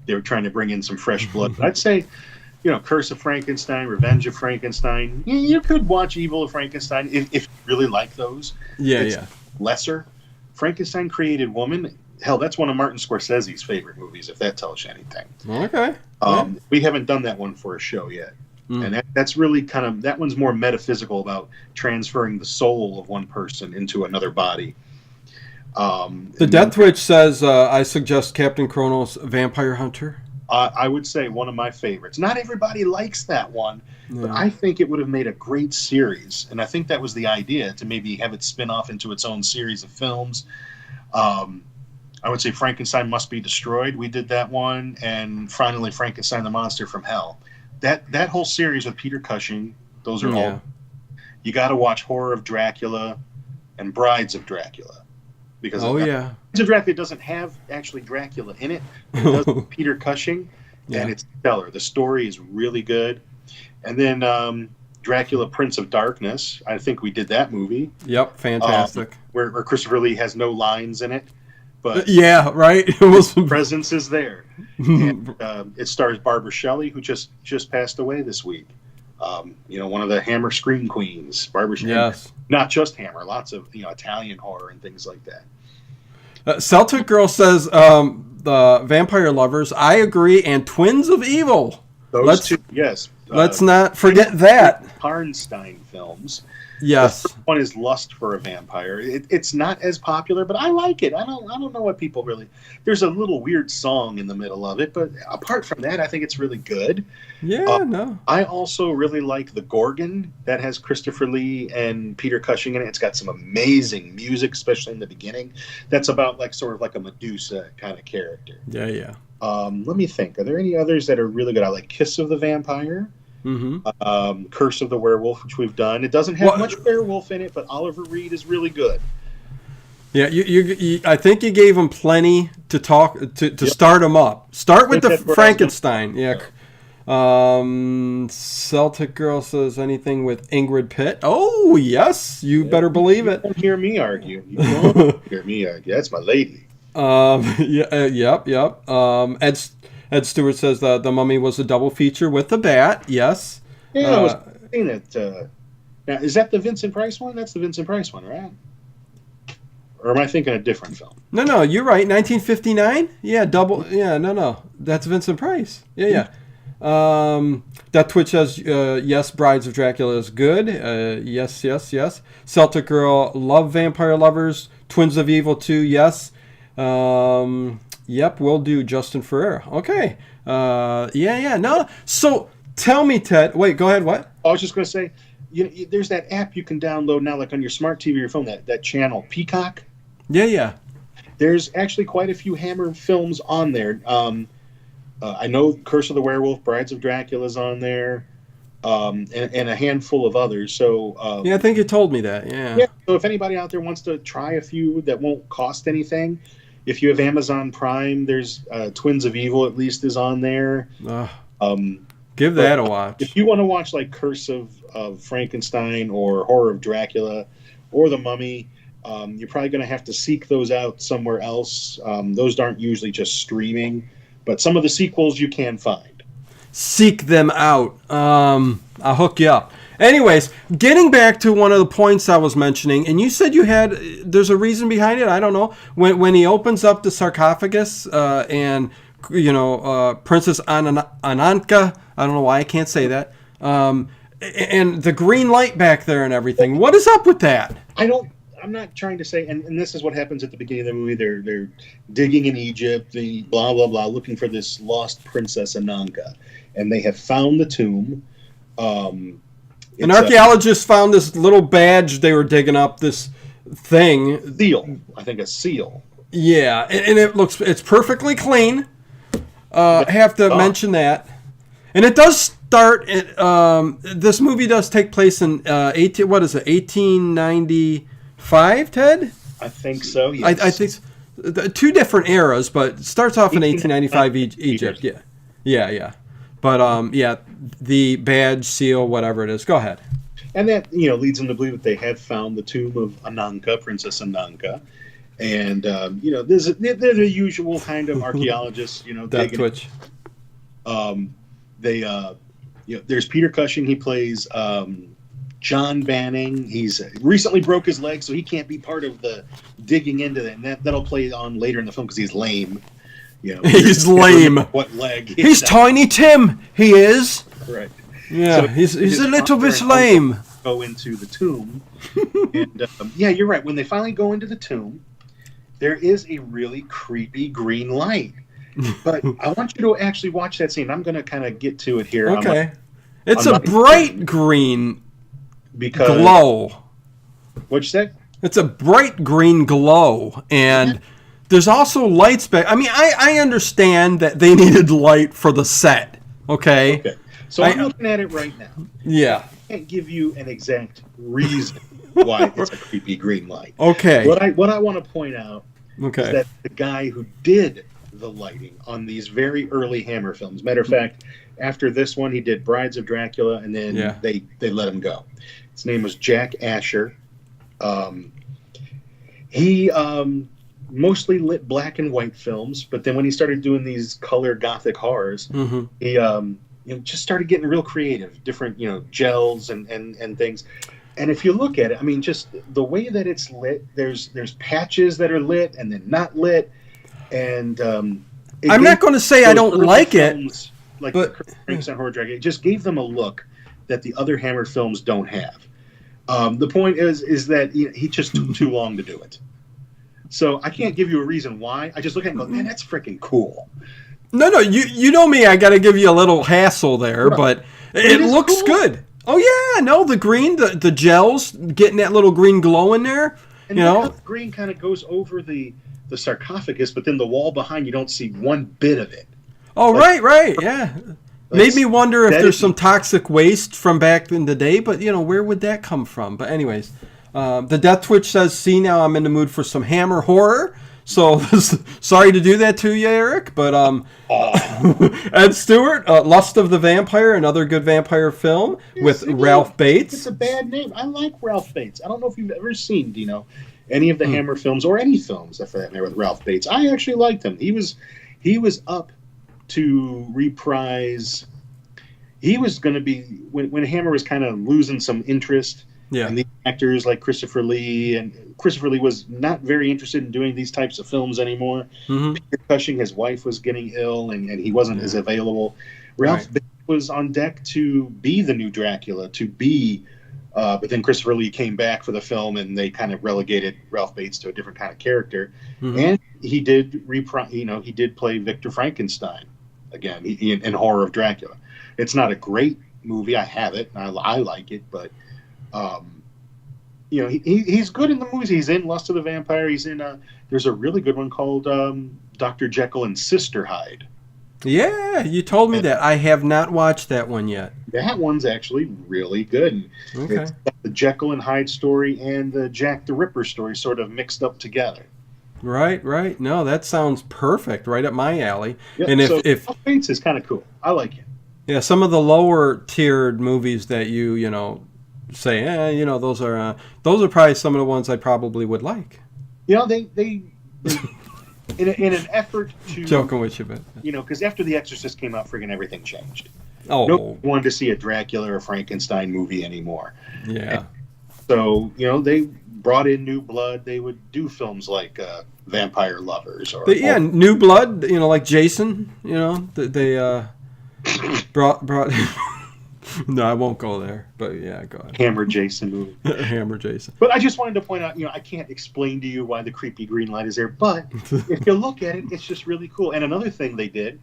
They were trying to bring in some fresh blood. But I'd say, Curse of Frankenstein, Revenge of Frankenstein. You could watch Evil of Frankenstein if you really like those. Yeah. Lesser. Frankenstein Created Woman. Hell, that's one of Martin Scorsese's favorite movies, if that tells you anything. Okay. We haven't done that one for a show yet. And that's really that one's more metaphysical about transferring the soul of one person into another body. The Death Witch says, I suggest Captain Kronos, Vampire Hunter. I would say one of my favorites. Not everybody likes that one, but I think it would have made a great series. And I think that was the idea, to maybe have it spin off into its own series of films. I would say Frankenstein Must Be Destroyed. We did that one. And finally, Frankenstein the Monster from Hell. That whole series with Peter Cushing, Those are all. You got to watch Horror of Dracula and Brides of Dracula. Because Brides of Dracula doesn't have actually Dracula in it. It does Peter Cushing, and it's stellar. The story is really good. And then Dracula, Prince of Darkness. I think we did that movie. Yep, fantastic. Where Christopher Lee has no lines in it. But yeah, right. Presence is there. And, it stars Barbara Shelley, who just passed away this week. One of the Hammer scream queens, Barbara Shelley. Yes. Not just Hammer, lots of Italian horror and things like that. Celtic Girl says the Vampire Lovers. I agree, and Twins of Evil. Those two, yes. Let's not forget that. Karnstein films. Yes. The first one is Lust for a Vampire. It's not as popular, but I like it. I don't know what people really. There's a little weird song in the middle of it, but apart from that, I think it's really good. Yeah, no. I also really like The Gorgon that has Christopher Lee and Peter Cushing in it. It's got some amazing music, especially in the beginning. That's about sort of like a Medusa kind of character. Yeah. Let me think. Are there any others that are really good? I like Kiss of the Vampire. Mm-hmm. Curse of the Werewolf, which we've done. It doesn't have much werewolf in it, but Oliver Reed is really good. Yeah, you I think you gave him plenty to talk to start him up. Start with the Frankenstein. Yeah. Celtic Girl says anything with Ingrid Pitt. Oh yes, you better believe it. You don't hear me argue. You don't hear me argue. That's my lady. Yep. Ed Stewart says the Mummy was a double feature with the Bat. Yes. Yeah, I was saying that. Now, is that the Vincent Price one? That's the Vincent Price one, right? Or am I thinking a different film? No, you're right. 1959. Yeah, double. Yeah, no, that's Vincent Price. Yeah. That Twitch says yes. Brides of Dracula is good. Yes. Celtic Girl, love Vampire Lovers. Twins of Evil 2. Yes. Yep, we'll do Justin Ferreira. Okay. No. So tell me, Ted. Wait, go ahead. What? I was just going to say, there's that app you can download now, like on your smart TV or your phone, that channel, Peacock. Yeah. There's actually quite a few Hammer films on there. I know Curse of the Werewolf, Brides of Dracula's on there, and a handful of others. So I think you told me that. Yeah. So if anybody out there wants to try a few that won't cost anything, if you have Amazon Prime, there's Twins of Evil at least is on there. Give that a watch. If you want to watch like Curse of Frankenstein or Horror of Dracula or The Mummy, you're probably going to have to seek those out somewhere else. Those aren't usually just streaming, but some of the sequels you can find. Seek them out. I'll hook you up. Anyways, getting back to one of the points I was mentioning, and you said there's a reason behind it. I don't know. When he opens up the sarcophagus and Princess Ananka, I don't know why I can't say that, and the green light back there and everything. What is up with that? I'm not trying to say, and this is what happens at the beginning of the movie. They're digging in Egypt, the blah blah blah, looking for this lost Princess Ananka, and they have found the tomb. An archaeologist found this little badge. They were digging up this thing. Seal. I think a seal. Yeah, and it's perfectly clean. Have to mention that. And it does start. This movie does take place in 1895, Ted? I think so. Yes. I think two different eras, but it starts off in 1895 Egypt. Yeah. But the badge, seal, whatever it is. Go ahead. And that leads them to believe that they have found the tomb of Ananka, Princess Ananka, and they're the usual kind of archaeologists. Death Twitch. There's Peter Cushing. He plays John Banning. He's recently broke his leg, so he can't be part of the digging into that. And that'll play on later in the film because he's lame. He's lame. What leg? He's Tiny Tim. He is. Correct. Yeah, so he's a little bit lame. Go into the tomb, and you're right. When they finally go into the tomb, there is a really creepy green light. But I want you to actually watch that scene. I'm going to kind of get to it here. Okay. It's a bright green glow. What'd you say? It's a bright green glow, and there's also lights back. I mean, I understand that they needed light for the set. Okay. So I'm looking at it right now. Yeah. can't give you an exact reason why it's a creepy green light. Okay. What I want to point out is that the guy who did the lighting on these very early Hammer films. Matter of fact, after this one, he did Brides of Dracula, and then they let him go. His name was Jack Asher. He mostly lit black and white films, but then when he started doing these color gothic horrors, he just started getting real creative, different gels and things. And if you look at it, I mean, just the way that it's lit, there's patches that are lit and then not lit. And I'm not going to say I don't like it, like the Curse of Frankenstein Horror Dracula. It just gave them a look that the other Hammer films don't have. The point is that he just took too long to do it. So I can't give you a reason why. I just look at it and go, man, that's freaking cool. No, you know me. I got to give you a little hassle there, but it looks cool. Good. Oh yeah, no, the green, the gels, getting that little green glow in there. And the green kind of goes over the sarcophagus, but then the wall behind you don't see one bit of it. Oh, right, yeah. Made me wonder if there's some toxic waste from back in the day, but where would that come from? But anyways, the Death Twitch says, "See, now I'm in the mood for some Hammer horror." So sorry to do that to you, Eric, but Ed Stewart, Lust of the Vampire, another good vampire film with Ralph Bates. It's a bad name. I like Ralph Bates. I don't know if you've ever seen, Dino, any of the Hammer films or any films for that matter with Ralph Bates. I actually liked him. He was up to reprise. He was going to be when Hammer was kind of losing some interest. Yeah. And the actors like Christopher Lee was not very interested in doing these types of films anymore. Peter Cushing, his wife, was getting ill, and he wasn't as available. Ralph Bates was on deck to be the new Dracula, but then Christopher Lee came back for the film, and they kind of relegated Ralph Bates to a different kind of character. And he did he did play Victor Frankenstein again in Horror of Dracula. It's not a great movie. I have it, and I like it, but. He's good in the movies. He's in Lust of the Vampire. He's in there's a really good one called Dr. Jekyll and Sister Hyde. Yeah, you told me that. I have not watched that one yet. That one's actually really good. It's got the Jekyll and Hyde story and the Jack the Ripper story sort of mixed up together. Right. No, that sounds perfect. Right up my alley. Yeah, and if Ralph Bates is kind of cool. I like it. Yeah, some of the lower tiered movies that you say, those are probably some of the ones I probably would like. They in an effort to joking with you, but because after The Exorcist came out, friggin' everything changed. Oh, nobody wanted to see a Dracula or Frankenstein movie anymore. Yeah. And so they brought in new blood. They would do films like Vampire Lovers or New Blood. Like Jason. They brought. No, I won't go there. But yeah, go ahead. Hammer Jason movie. Hammer Jason. But I just wanted to point out, I can't explain to you why the creepy green light is there, but if you look at it, it's just really cool. And another thing they did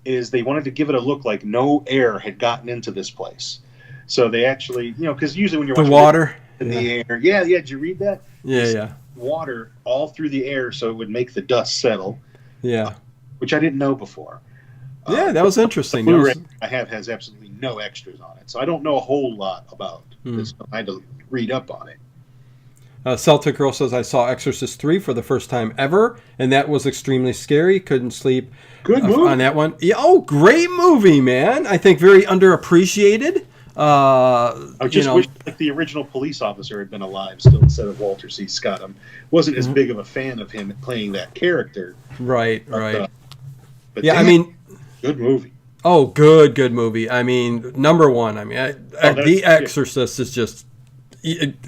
is they wanted to give it a look like no air had gotten into this place. So they actually, because usually when you're watching the water in the air, did you read that? Yeah. Water all through the air, so it would make the dust settle. Yeah. Which I didn't know before. Yeah, that was interesting. The Blu-ray I have has absolutely no extras on it, so I don't know a whole lot about this. I had to read up on it. Celtic Girl says, I saw Exorcist 3 for the first time ever, and that was extremely scary. Couldn't sleep on that one. Yeah, great movie, man. I think very underappreciated. I just wish the original police officer had been alive still instead of Walter C. Scott. I wasn't as big of a fan of him playing that character. Right. But good movie. Oh, good movie. I mean, number one. I mean, The Exorcist is just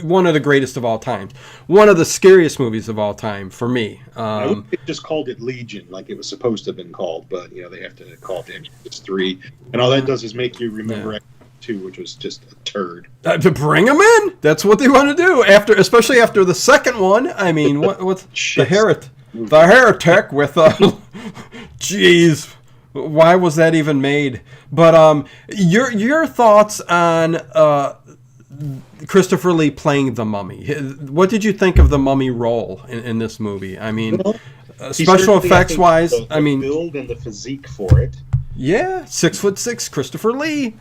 one of the greatest of all time. One of the scariest movies of all time for me. I just called it Legion, like it was supposed to have been called, but they have to call it Exorcist 3, and all that does is make you remember Exorcist 2, which was just a turd. To bring them in, that's what they want to do. Especially after the second one. I mean, what's the heretic with jeez. Why was that even made? But your thoughts on Christopher Lee playing the Mummy? What did you think of the Mummy role in this movie? I mean, special effects wise, the build and the physique for it. Yeah, 6'6", Christopher Lee.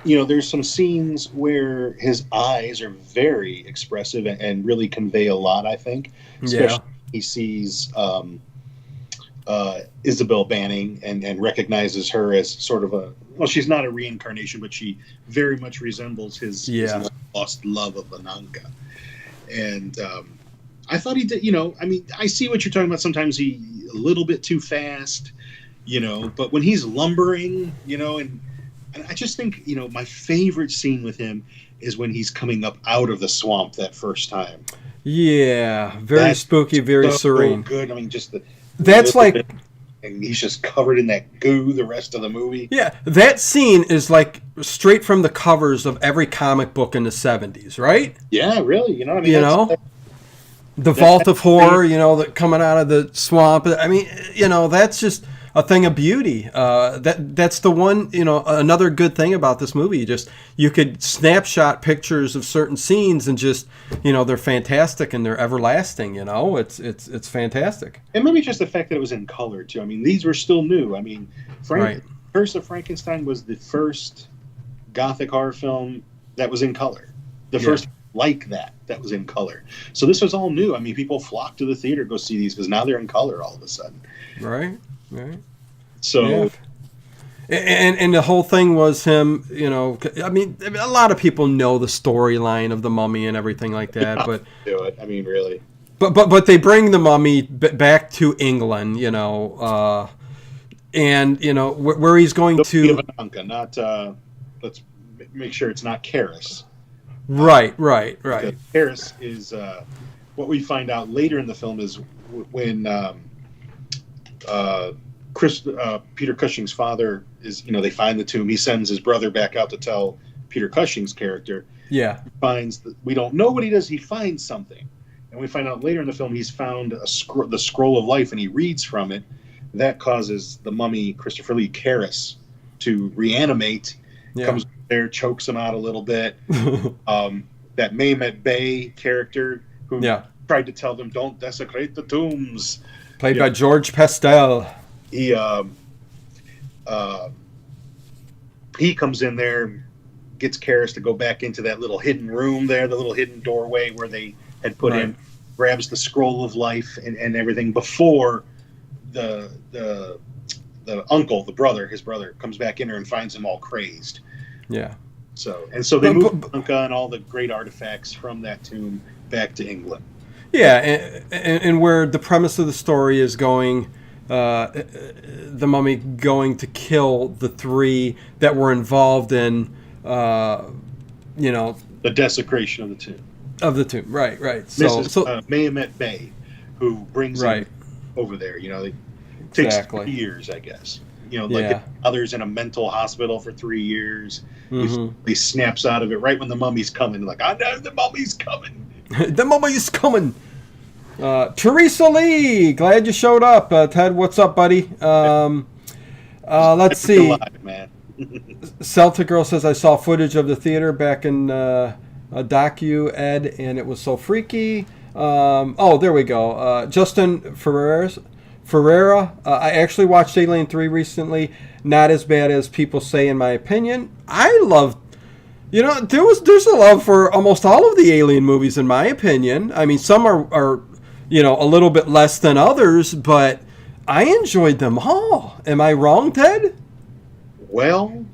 There's some scenes where his eyes are very expressive and really convey a lot, I think. Yeah. Especially he sees Isabel Banning and recognizes her as sort of she's not a reincarnation, but she very much resembles his lost love of Ananka. And I thought he did, I see what you're talking about. Sometimes he a little bit too fast, but when he's lumbering, and I just think, my favorite scene with him is when he's coming up out of the swamp that first time. Yeah, very spooky, very serene. Good. I mean, That's like, and he's just covered in that goo the rest of the movie. Yeah, that scene is like straight from the covers of every comic book in the 70s, right? Yeah, really. The Vault of Horror, that coming out of the swamp. I mean, that's just a thing of beauty. That's the one, another good thing about this movie. You could snapshot pictures of certain scenes and just, they're fantastic and they're everlasting. It's fantastic. And maybe just the fact that it was in color too. I mean, these were still new. I mean, Curse of Frankenstein was the first Gothic horror film that was in color. The first like that was in color. So this was all new. I mean, people flocked to the theater to go see these because now they're in color all of a sudden. Right. So, and the whole thing was him. I mean, a lot of people know the storyline of the Mummy and everything like that, but do it. I mean, really. But they bring the Mummy back to England, and where he's going to. Not let's make sure it's not Karis. Right. Karis is what we find out later in the film is when Peter Cushing's father is, they find the tomb. He sends his brother back out to tell Peter Cushing's character. Yeah. He finds that we don't know what he does. He finds something, and we find out later in the film he's found the scroll of life, and he reads from it. That causes the Mummy, Christopher Lee, Karis, to reanimate. Yeah. Comes there, chokes him out a little bit. That Mehmet Bey character who tried to tell them don't desecrate the tombs, played by George Pastel. He comes in there, gets Karis to go back into that little hidden room there, the little hidden doorway where they had put him, grabs the scroll of life and everything before the uncle, his brother, comes back in there and finds him all crazed. Yeah. So they moved Anka and all the great artifacts from that tomb back to England. Yeah, and where the premise of the story is going, the Mummy going to kill the three that were involved in, the desecration of the tomb. Right. So Mehmet Bey, who brings him over there. It takes 3 years, I guess. Others in a mental hospital for 3 years. Mm-hmm. He snaps out of it right when the Mummy's coming. Like, I know the Mummy's coming. The Mummy's coming. Teresa Lee, glad you showed up. Ted, what's up, buddy? Let's see. Alive, man. Celtic Girl says, I saw footage of the theater back in a docu, Ed, and it was so freaky. There we go. Justin Ferreira, I actually watched Alien 3 recently. Not as bad as people say, in my opinion. I loved, there's a love for almost all of the Alien movies, in my opinion. I mean, some are a little bit less than others, but I enjoyed them all. Am I wrong, Ted? Well.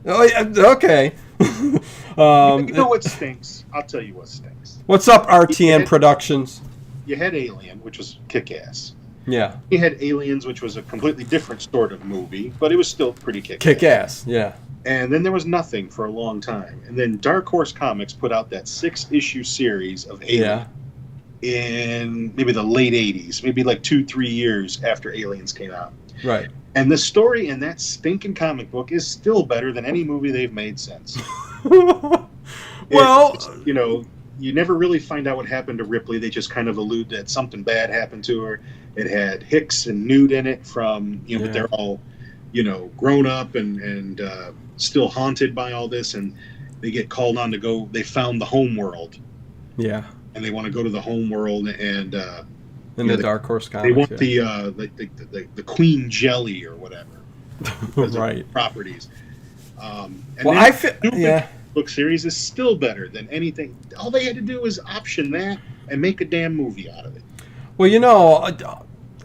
Okay. You know what stinks? I'll tell you what stinks. What's up, RTN Productions? You had Alien, which was kick-ass. Yeah. You had Aliens, which was a completely different sort of movie, but it was still pretty kick-ass. Kick-ass, yeah. And then there was nothing for a long time. And then Dark Horse Comics put out that 6-issue series of Alien in maybe the late 80s, maybe like 2-3 years after Aliens came out. Right. And the story in that stinking comic book is still better than any movie they've made since. Well, you never really find out what happened to Ripley. They just kind of allude that something bad happened to her. It had Hicks and Newt in it but they're all, grown up and still haunted by all this. And they get called on to go. They found the home world. Yeah. And they want to go to the home world and in the Dark Horse comics. They want the Queen Jelly or whatever. because Right. of properties. And Well, then I feel, stupid yeah. book series is still better than anything. All they had to do was option that and make a damn movie out of it. Well,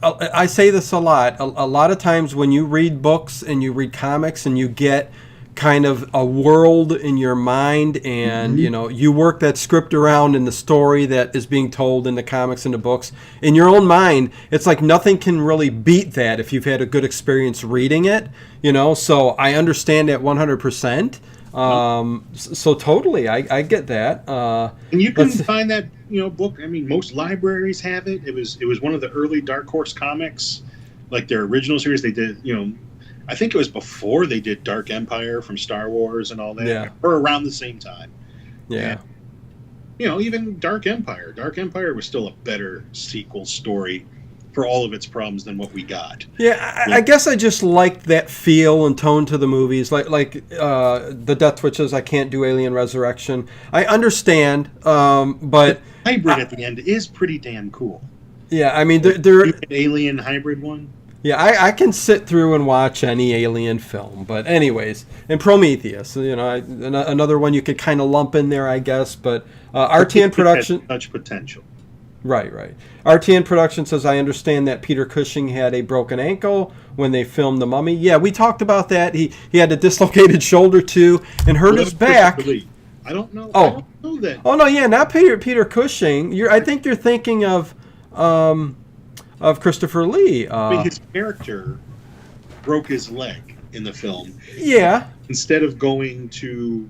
I say this a lot. A lot of times when you read books and you read comics and you get kind of a world in your mind and, you work that script around in the story that is being told in the comics and the books, in your own mind, it's like nothing can really beat that if you've had a good experience reading it, So I understand that 100%. So totally, I get that. And you can find that book. I mean, most libraries have it. It was one of the early Dark Horse comics, like their original series. They did, I think it was before they did Dark Empire from Star Wars and all that, Yeah. or around the same time. Yeah. And, even Dark Empire. Dark Empire was still a better sequel story for all of its problems than what we got. Yeah, I guess I just liked that feel and tone to the movies, like the Death Twitches. I can't do Alien Resurrection. I understand, but the hybrid at the end is pretty damn cool. Yeah, I mean, they're an alien hybrid one. Yeah, I can sit through and watch any alien film, but anyways, and Prometheus, another one you could kind of lump in there, I guess. But RTN Production, such potential. Right. RTN Production says, I understand that Peter Cushing had a broken ankle when they filmed The Mummy. Yeah, we talked about that. He had a dislocated shoulder too and hurt his back. I don't know. Oh. I don't know that. Oh no, yeah, not Peter Cushing. I think you're thinking of Christopher Lee. I mean, his character broke his leg in the film. Yeah. Instead of going to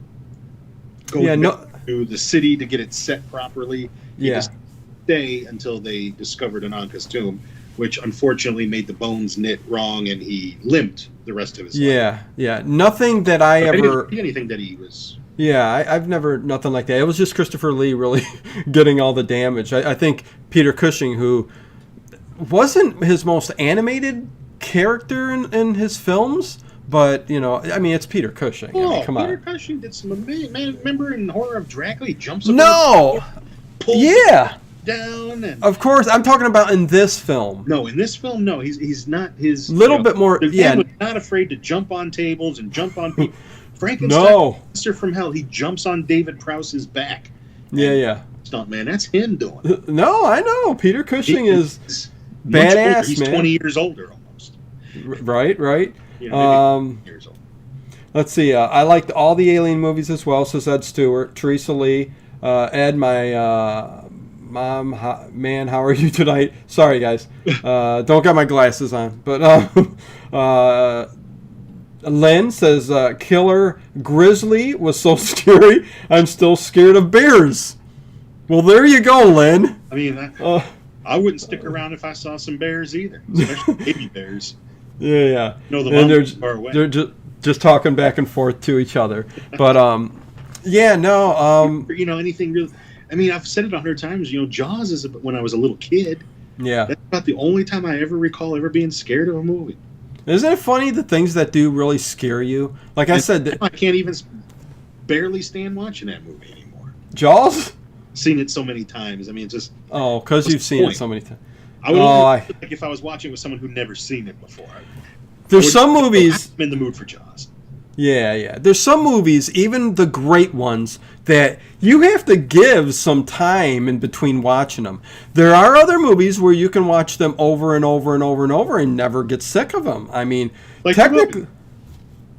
the city to get it set properly, he just stay until they discovered an Ankh-tomb, which unfortunately made the bones knit wrong, and he limped the rest of his life. Yeah. Nothing that I ever. Anything that he was. Yeah, I've never nothing like that. It was just Christopher Lee really getting all the damage. I think Peter Cushing, who wasn't his most animated character in his films, but I mean, it's Peter Cushing. Oh, I mean, come Peter on. Cushing did some amazing. Man, remember in Horror of Dracula, he jumps. No. Yeah. Down and of course, I'm talking about in this film. No, in this film, no, he's not his. Little bit more. The yeah. man was not afraid to jump on tables and jump on people. Frankenstein, Monster from Hell, he jumps on David Prowse's back. Yeah. Stuntman, that's him doing it. No, I know. Peter Cushing is badass, He's man. 20 years older almost. Right. Years old. Let's see. I liked all the Alien movies as well, says Ed Stewart. Teresa Lee. Ed, my mom, man, how are you tonight? Sorry, guys. Don't got my glasses on. But Len says, Killer Grizzly was so scary, I'm still scared of bears. Well, there you go, Len. I mean, I wouldn't stick around if I saw some bears either, especially baby bears. Yeah. No, the moms far away. They're just talking back and forth to each other. But, anything real. I mean, I've said it 100 times. Jaws is when I was a little kid. Yeah. That's about the only time I ever recall ever being scared of a movie. Isn't it funny the things that do really scare you? Like I said, I can't even barely stand watching that movie anymore. Jaws? Seen it so many times. I mean, it's just. Oh, because you've seen it so many times. I would like if I was watching with someone who'd never seen it before. There's some movies. I'm in the mood for Jaws. Yeah. There's some movies, even the great ones, that you have to give some time in between watching them. There are other movies where you can watch them over and over and over and over and never get sick of them. I mean, like technically,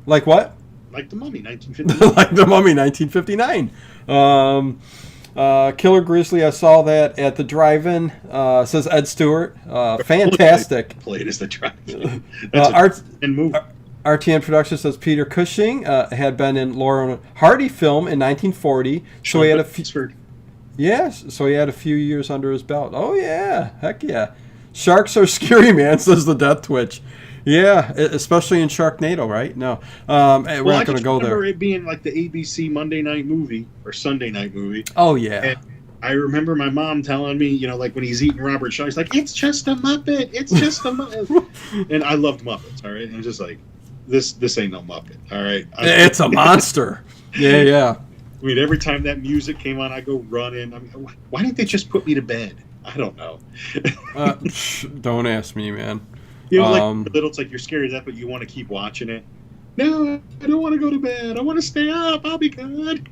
like what? Like The Mummy, 1959. Like The Mummy, 1959. Killer Grizzly, I saw that at the drive-in. Says Ed Stewart. Fantastic. Played as the drive-in. Movie. RTN Productions says Peter Cushing had been in Laurel Hardy film in 1940, so he had a few. Yes, so he had a few years under his belt. Oh yeah, heck yeah. Sharks are scary, man. Says the Death Twitch. Yeah, especially in Sharknado, right? No, we're not going to go there. I remember it being like the ABC Monday night movie or Sunday night movie. Oh yeah. And I remember my mom telling me, like when he's eating Robert Shaw, he's like, "It's just a Muppet. It's just a Muppet." And I loved Muppets. All right, and I'm just like. This ain't no Muppet, all right? It's a monster. Yeah. I mean, every time that music came on, I go running. I mean, why didn't they just put me to bed? I don't know. Don't ask me, man. Like little, it's like you're scared of that, but you want to keep watching it. No, I don't want to go to bed. I want to stay up. I'll be good.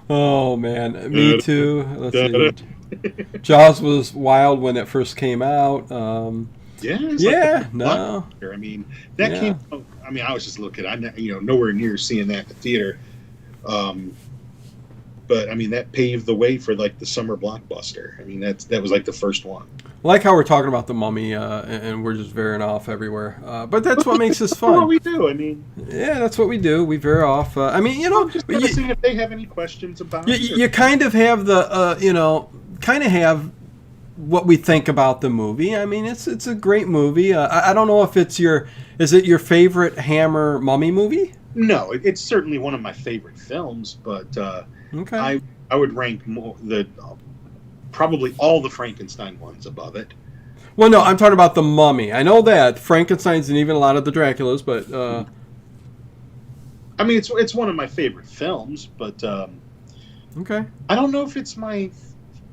Oh man, me too. Let's see. Jaws was wild when it first came out. Yeah, no. I mean, that came out, I mean, I was just looking, nowhere near seeing that in the theater. But I mean, that paved the way for like the summer blockbuster. I mean, that was like the first one. I like how we're talking about the Mummy, and we're just veering off everywhere. But that's what makes this fun. That's what we do. I mean, yeah, that's what we do. We veer off. I mean, just to see if they have any questions about it. You kind of have the, kind of have what we think about the movie. I mean, it's a great movie. I don't know if is it your favorite Hammer Mummy movie? No, it's certainly one of my favorite films, but okay. I would rank probably all the Frankenstein ones above it. Well, no, I'm talking about the Mummy. I know that Frankenstein's and even a lot of the Draculas, but I mean, it's one of my favorite films, but okay. I don't know if it's my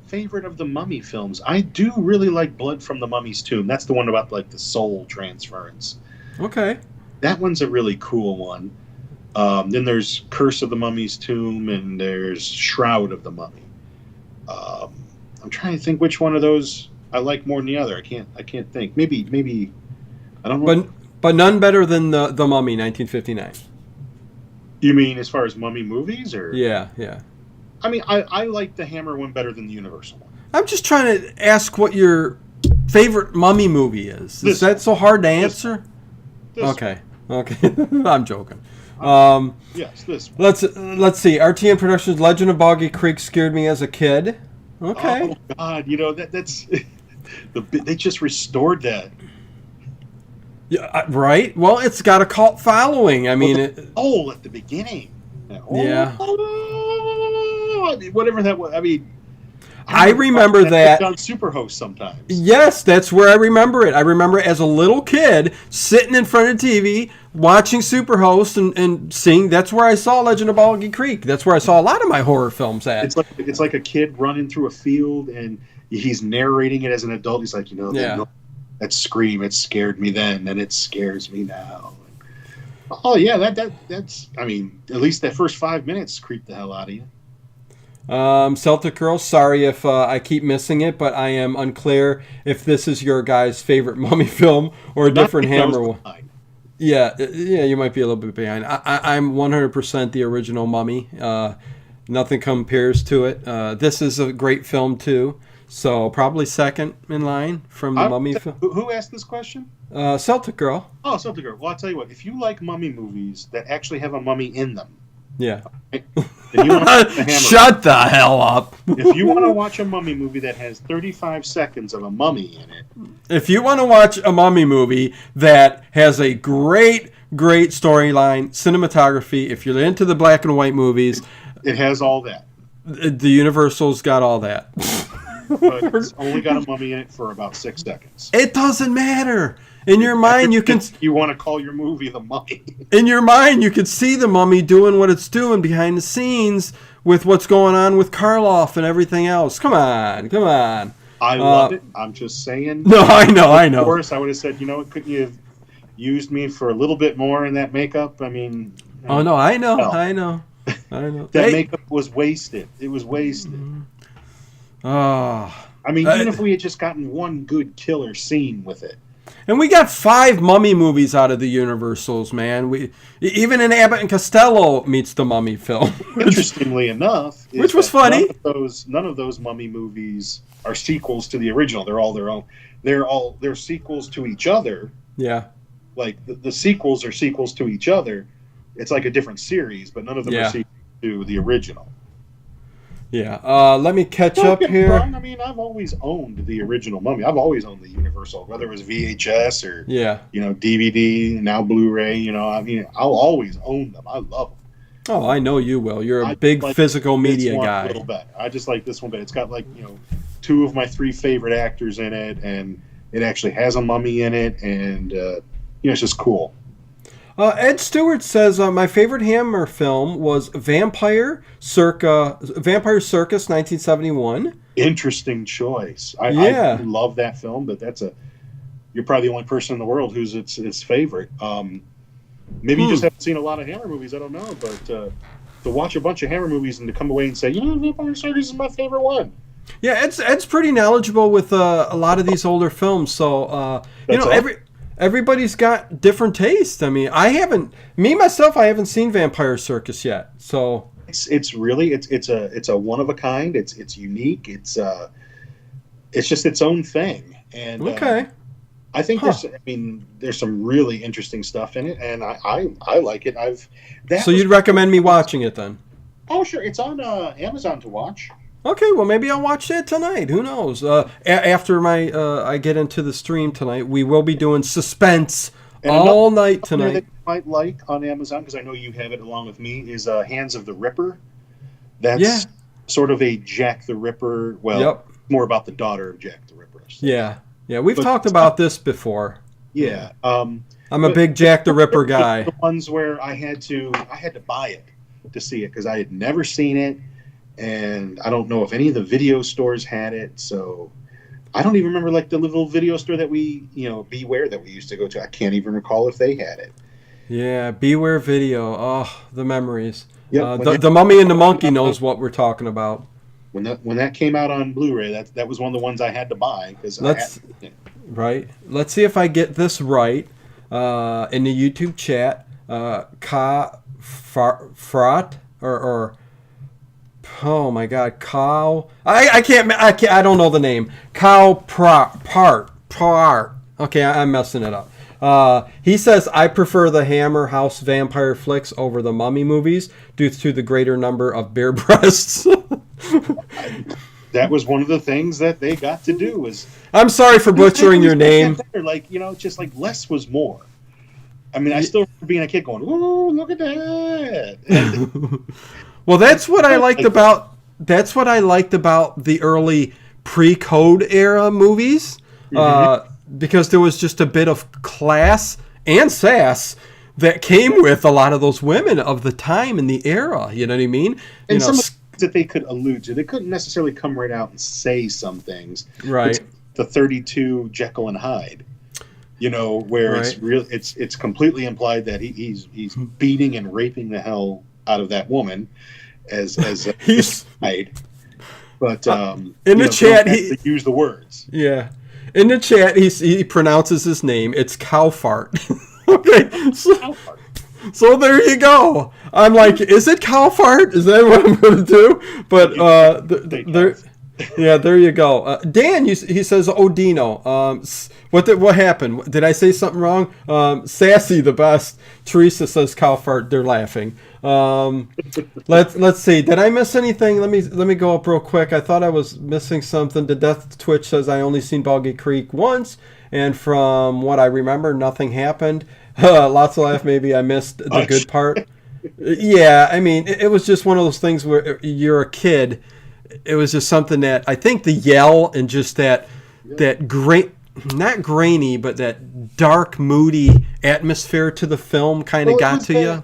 favorite of the Mummy films. I do really like Blood from the Mummy's Tomb. That's the one about like the soul transference. Okay. That one's a really cool one. Then there's Curse of the Mummy's Tomb, and there's Shroud of the Mummy. I'm trying to think which one of those I like more than the other. I can't think. Maybe I don't know. But none better than the Mummy, 1959. You mean as far as Mummy movies, or? Yeah. I mean, I like the Hammer one better than the Universal one. I'm just trying to ask what your favorite Mummy movie is. Is that so hard to answer? This Okay. I'm joking. Yes, this one. Let's see. RTN Productions' Legend of Boggy Creek scared me as a kid. Okay. Oh God, that's they just restored that. Yeah, right. Well, it's got a cult following. I mean, at the beginning. Yeah. I mean, whatever that was. I mean, I remember that on Superhost sometimes. Yes, that's where I remember it. I remember as a little kid sitting in front of TV watching Superhost and seeing. That's where I saw Legend of Boggy Creek. That's where I saw a lot of my horror films at. It's like a kid running through a field and he's narrating it as an adult. He's like, that scream, it scared me then, and it scares me now. Oh yeah, that's. I mean, at least that first 5 minutes creeped the hell out of you. Celtic Girl, sorry if I keep missing it, but I am unclear if this is your guy's favorite Mummy film or a different Hammer one. Yeah, you might be a little bit behind. I'm 100% the original Mummy. Nothing compares to it. This is a great film too, so probably second in line from the Mummy film. Who asked this question? Celtic Girl. Oh, Celtic Girl. Well, I'll tell you what. If you like Mummy movies that actually have a mummy in them, yeah. Shut the hell up. If you want to watch a Mummy movie that has 35 seconds of a mummy in it. If you want to watch a Mummy movie that has a great storyline, cinematography, if you're into the black and white movies. It has all that. The Universal's got all that. But it's only got a mummy in it for about 6 seconds. It doesn't matter. In your mind, you can. You want to call your movie The Mummy. In your mind, you can see the mummy doing what it's doing behind the scenes with what's going on with Karloff and everything else. Come on. I love it. I'm just saying. No, I know. Of course, I would have said, couldn't you have used me for a little bit more in that makeup? I mean. Oh no, I know. That makeup was wasted. It was wasted. Mm-hmm. Oh. I mean, even if we had just gotten one good killer scene with it. And we got 5 Mummy movies out of the Universals, man. Even in Abbott and Costello meets the Mummy film. Interestingly enough, which was funny. None of those Mummy movies are sequels to the original. They're all their own. They're sequels to each other. Yeah. Like the sequels are sequels to each other. It's like a different series, but none of them are sequels to the original. Yeah. Let me catch up here. Wrong. I mean, I've always owned the original Mummy. I've always owned the Universal, whether it was VHS or DVD, now Blu-ray. I mean, I'll always own them. I love them. Oh, I know you will. You're a big physical media guy. A little better. I just like this one better. It's got 2 of my 3 favorite actors in it, and it actually has a mummy in it, and it's just cool. Ed Stewart says my favorite Hammer film was Vampire Circus, 1971. Interesting choice. I love that film, but you're probably the only person in the world who's its favorite. Maybe you just haven't seen a lot of Hammer movies. I don't know, but to watch a bunch of Hammer movies and to come away and say, Vampire Circus is my favorite one. Yeah, Ed's pretty knowledgeable with a lot of these older films. So everybody's got different tastes. I mean, I haven't seen Vampire Circus yet. So it's really a one of a kind. It's unique. It's just its own thing. And okay. I think there's some really interesting stuff in it, and I like it. So you'd recommend me watching it then? Oh, sure. It's on Amazon to watch. Okay, well maybe I'll watch that tonight. Who knows? After I get into the stream tonight, we will be doing suspense all night tonight. That you might like on Amazon, because I know you have it along with me, is Hands of the Ripper. That's sort of a Jack the Ripper. Well, more about the daughter of Jack the Ripper. So. Yeah, we've talked about this before. Yeah, I'm a big Jack the Ripper guy. The ones where I had to buy it to see it because I had never seen it. And I don't know if any of the video stores had it, so I don't even remember like the little video store that we, Beware that we used to go to. I can't even recall if they had it. Yeah, Beware Video. Oh, the memories. Yep, the Mummy and the Monkey knows what we're talking about. When that came out on Blu-ray, that was one of the ones I had to buy because right. Let's see if I get this right in the YouTube chat. Frat or oh my God, Cow. I can't. I don't know the name. Cow Part. Okay, I'm messing it up. He says, I prefer the Hammer House vampire flicks over the Mummy movies due to the greater number of bare breasts. That was one of the things that they got to do. I'm sorry for butchering your name. Just like less was more. I mean, I still remember being a kid going, "Ooh, look at that!" Well, that's what I liked about the early pre-code era movies, because there was just a bit of class and sass that came with a lot of those women of the time and the era. You know what I mean? And some of the things that they could allude to, they couldn't necessarily come right out and say some things. Right. The 32 Jekyll and Hyde. Where it's completely implied that he's beating and raping the hell out of that woman as he's Hyde. But in the chat he use the words. Yeah. In the chat he pronounces his name. It's Cowfart. Okay. So there you go. I'm like, is it Cowfart? Is that what I'm going to do? But there you go. Dan, he says, "Oh, Dino, what happened? Did I say something wrong?" Sassy, the best. Teresa says, "Cowfart." They're laughing. Let's see. Did I miss anything? Let me go up real quick. I thought I was missing something. The Death Twitch says, "I only seen Boggy Creek once, and from what I remember, nothing happened." Lots of laugh. Maybe I missed the good part. Yeah, I mean, it was just one of those things where you're a kid. It was just something that I think the yell and just that great, not grainy, but that dark, moody atmosphere to the film kind of got to you.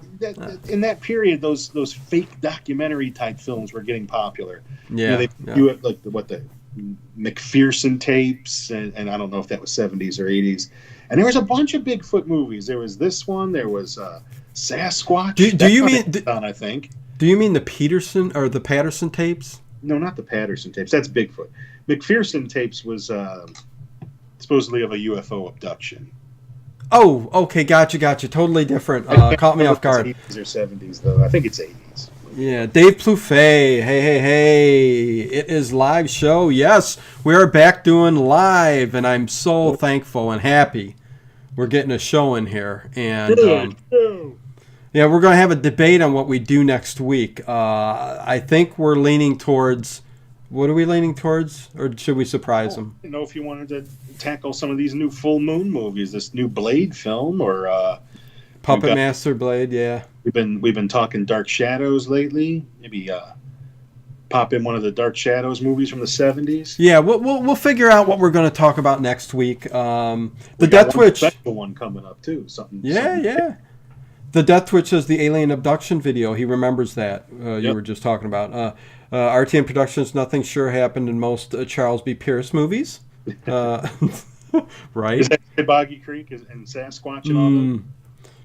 In that period, those fake documentary type films were getting popular. Yeah, you had like the McPherson tapes, and I don't know if that was 70s or 80s. And there was a bunch of Bigfoot movies. There was this one. There was Sasquatch. Do you mean? I think. Do you mean the Peterson or the Patterson tapes? No, not the Patterson tapes. That's Bigfoot. McPherson tapes was supposedly of a UFO abduction. Oh, okay, gotcha. Totally different. Caught me off guard. 80s or 70s, though. I think it's 80s. Yeah, Dave Plouffe. Hey. It is live show. Yes, we are back doing live, and I'm so thankful and happy we're getting a show in here. And yeah, we're going to have a debate on what we do next week. I think we're leaning towards... What are we leaning towards? Or should we surprise them? I don't know if you wanted to tackle some of these new full moon movies, this new Blade film, or... Puppet Master Blade, yeah. We've been talking Dark Shadows lately. Maybe pop in one of the Dark Shadows movies from the 70s. Yeah, we'll figure out what we're going to talk about next week. The Death Twitch special one coming up too. Something. Yeah. The Death Twitch is the alien abduction video. He remembers that you were just talking about. RTM Productions. Nothing sure happened in most Charles B. Pierce movies. Right? Is that Boggy Creek and Sasquatch and all that?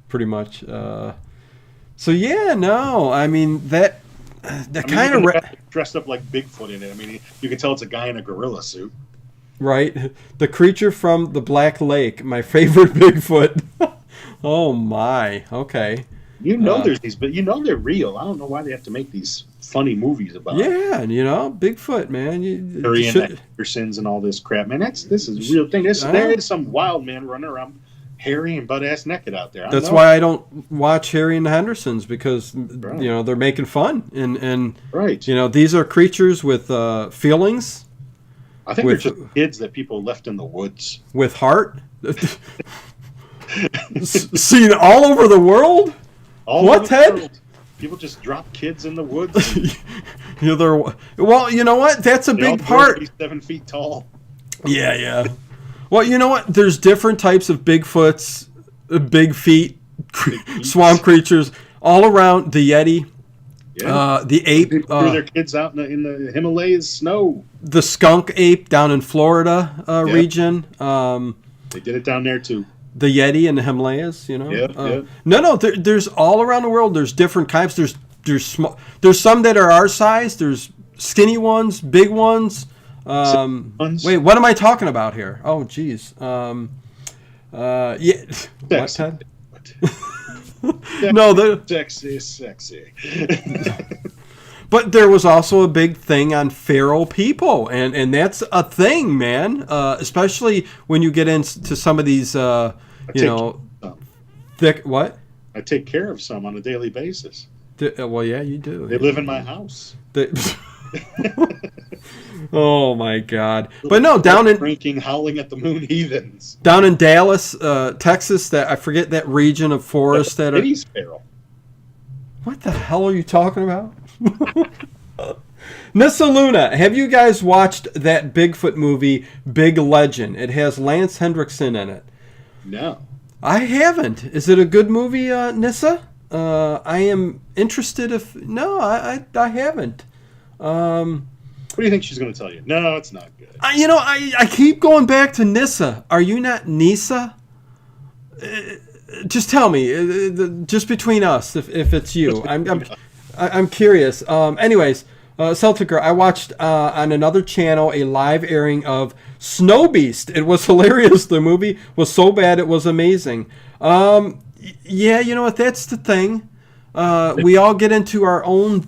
Pretty much. So yeah, no, I mean that kind even of the guy dressed up like Bigfoot in it. I mean, you can tell it's a guy in a gorilla suit. right. The creature from the Black Lake, my favorite Bigfoot. Oh my. Okay. You know there's these, but you know they're real. I don't know why they have to make these funny movies about it. Yeah, Bigfoot, man. You Harry and should, the Hendersons and all this crap, man. This is a real thing. There is some wild man running around hairy and butt ass naked out there. That's why I don't watch Harry and the Hendersons, because they're making fun and right. These are creatures with feelings. I think they're just kids that people left in the woods with heart. Seen all over the world. What, Ted? People just drop kids in the woods. Well, you know what? That's a big part. 7 feet tall. Yeah. Well, you know what? There's different types of Bigfoots, big feet, swamp creatures all around. The Yeti, the ape. They threw their kids out in the Himalayas snow. The skunk ape down in Florida region. They did it down there too. The Yeti in the Himalayas, Yeah. No. There's all around the world. There's different types. There's small. There's some that are our size. There's skinny ones, big ones. Wait, what am I talking about here? Oh, geez. Yeah. What, Ted? No, sexy. But there was also a big thing on feral people, and that's a thing, man. Especially when you get into some of these, thick. What? I take care of some on a daily basis. Well, yeah, you do. They live in my house. Oh my God! But no, down in drinking, howling at the moon heathens. Down in Dallas, Texas, that I forget that region of forest that are. Feral. What the hell are you talking about? Nissa Luna, have you guys watched that Bigfoot movie, Big Legend? It has Lance Hendrickson in it. No. I haven't. Is it a good movie, Nissa? I am interested if... No, I haven't. What do you think she's going to tell you? No, it's not good. I keep going back to Nissa. Are you not Nissa? Just tell me, just between us, if it's you. I'm curious. Anyways, Celtic Girl, I watched on another channel a live airing of Snow Beast. It was hilarious. The movie was so bad it was amazing. Yeah, you know what? That's the thing. We all get into our own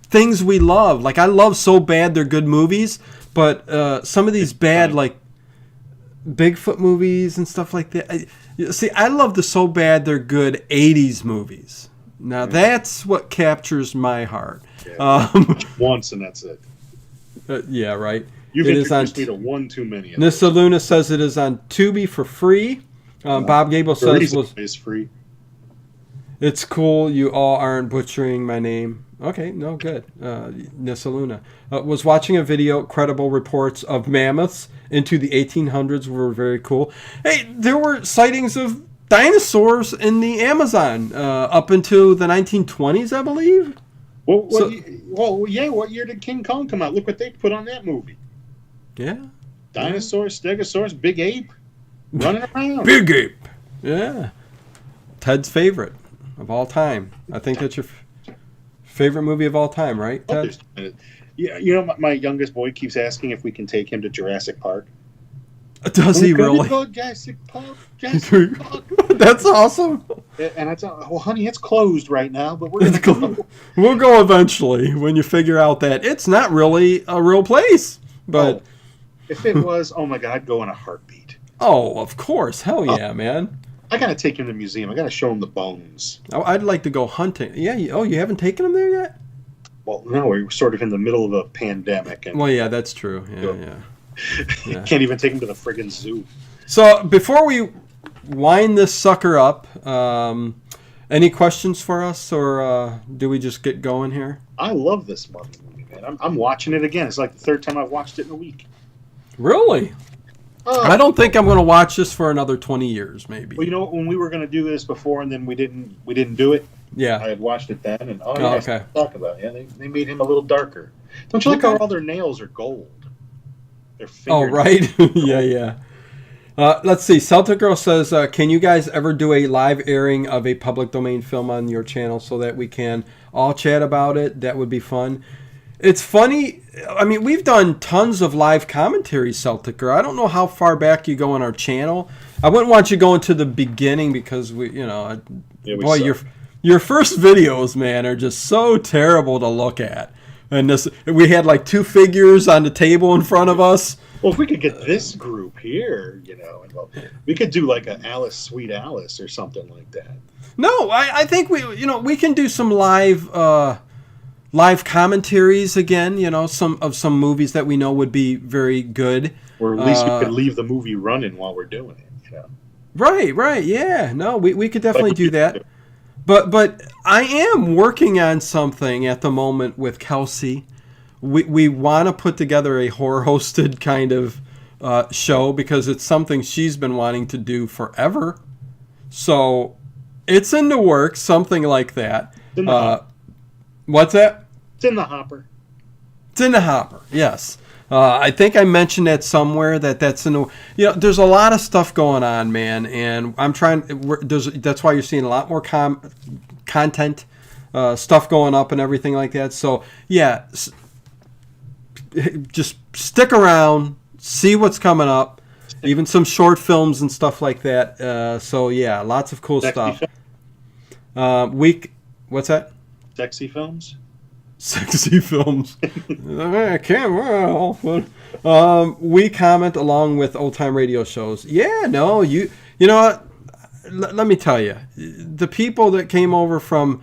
things we love. Like, I love So Bad They're Good movies, but some of these bad, like, Bigfoot movies and stuff like that. See, I love the So Bad They're Good 80s movies. Now, that's what captures my heart. Yeah, once, and that's it. Yeah, right. You've introduced me to one too many. Nissa Luna says it is on Tubi for free. Bob Gable says it's free. It's cool you all aren't butchering my name. Okay, no, good. Nissa Luna. Was watching a video, credible reports of mammoths into the 1800s were very cool. Hey, there were sightings of dinosaurs in the Amazon up until the 1920s, I believe. What year did King Kong come out? Look what they put on that movie. Yeah. Dinosaurs, stegosaurus, big ape, running around. Big ape. Yeah. Ted's favorite of all time. I think that's your favorite movie of all time, right, Ted? Yeah, my youngest boy keeps asking if we can take him to Jurassic Park. Does he really? Jurassic Park. That's awesome. And I tell him, well, honey, it's closed right now, but we're going to go. We'll go eventually when you figure out that it's not really a real place. But if it was, oh my God, I'd go in a heartbeat. Oh, of course. Hell yeah, man. I got to take him to the museum. I got to show him the bones. I'd like to go hunting. Yeah. You haven't taken him there yet? Well, no, we're sort of in the middle of a pandemic. Well, yeah, that's true. Yeah. Can't even take him to the friggin' zoo. So before we wind this sucker up, any questions for us, or do we just get going here? I love this movie, man. I'm watching it again. It's like the third time I've watched it in a week. Really? I don't think I'm going to watch this for another 20 years, maybe. Well, you know what? When we were going to do this before, and then we didn't do it. Yeah. I had watched it then, and okay. Talk about it. Yeah, they made him a little darker. Don't you like how all their nails are gold? Their oh, right. Yeah. Let's see. Celtic Girl says, can you guys ever do a live airing of a public domain film on your channel so that we can all chat about it? That would be fun. It's funny. I mean, we've done tons of live commentaries, Celtic Girl. I don't know how far back you go on our channel. I wouldn't want you going to the beginning because your first videos, man, are just so terrible to look at. And we had like two figures on the table in front of us. Well, if we could get this group here, we could do like a Alice, Sweet Alice, or something like that. No, I think we can do some live commentaries again. Some movies that we know would be very good. Or at least we could leave the movie running while we're doing it. Right, yeah. No, we could definitely do that. But I am working on something at the moment with Kelsey. We want to put together a horror-hosted kind of show because it's something she's been wanting to do forever. So it's in the works, something like that. What's that? It's in the hopper. It's in the hopper, yes. I think I mentioned that somewhere that's in the... there's a lot of stuff going on, man, and I'm trying... That's why you're seeing a lot more content, stuff going up and everything like that. So, yeah... Just stick around, see what's coming up, even some short films and stuff like that. So yeah, lots of cool stuff. What's that? Sexy films. Sexy films. I can't. Well, we comment along with old time radio shows. Yeah, no, you know what? Let me tell you, the people that came over from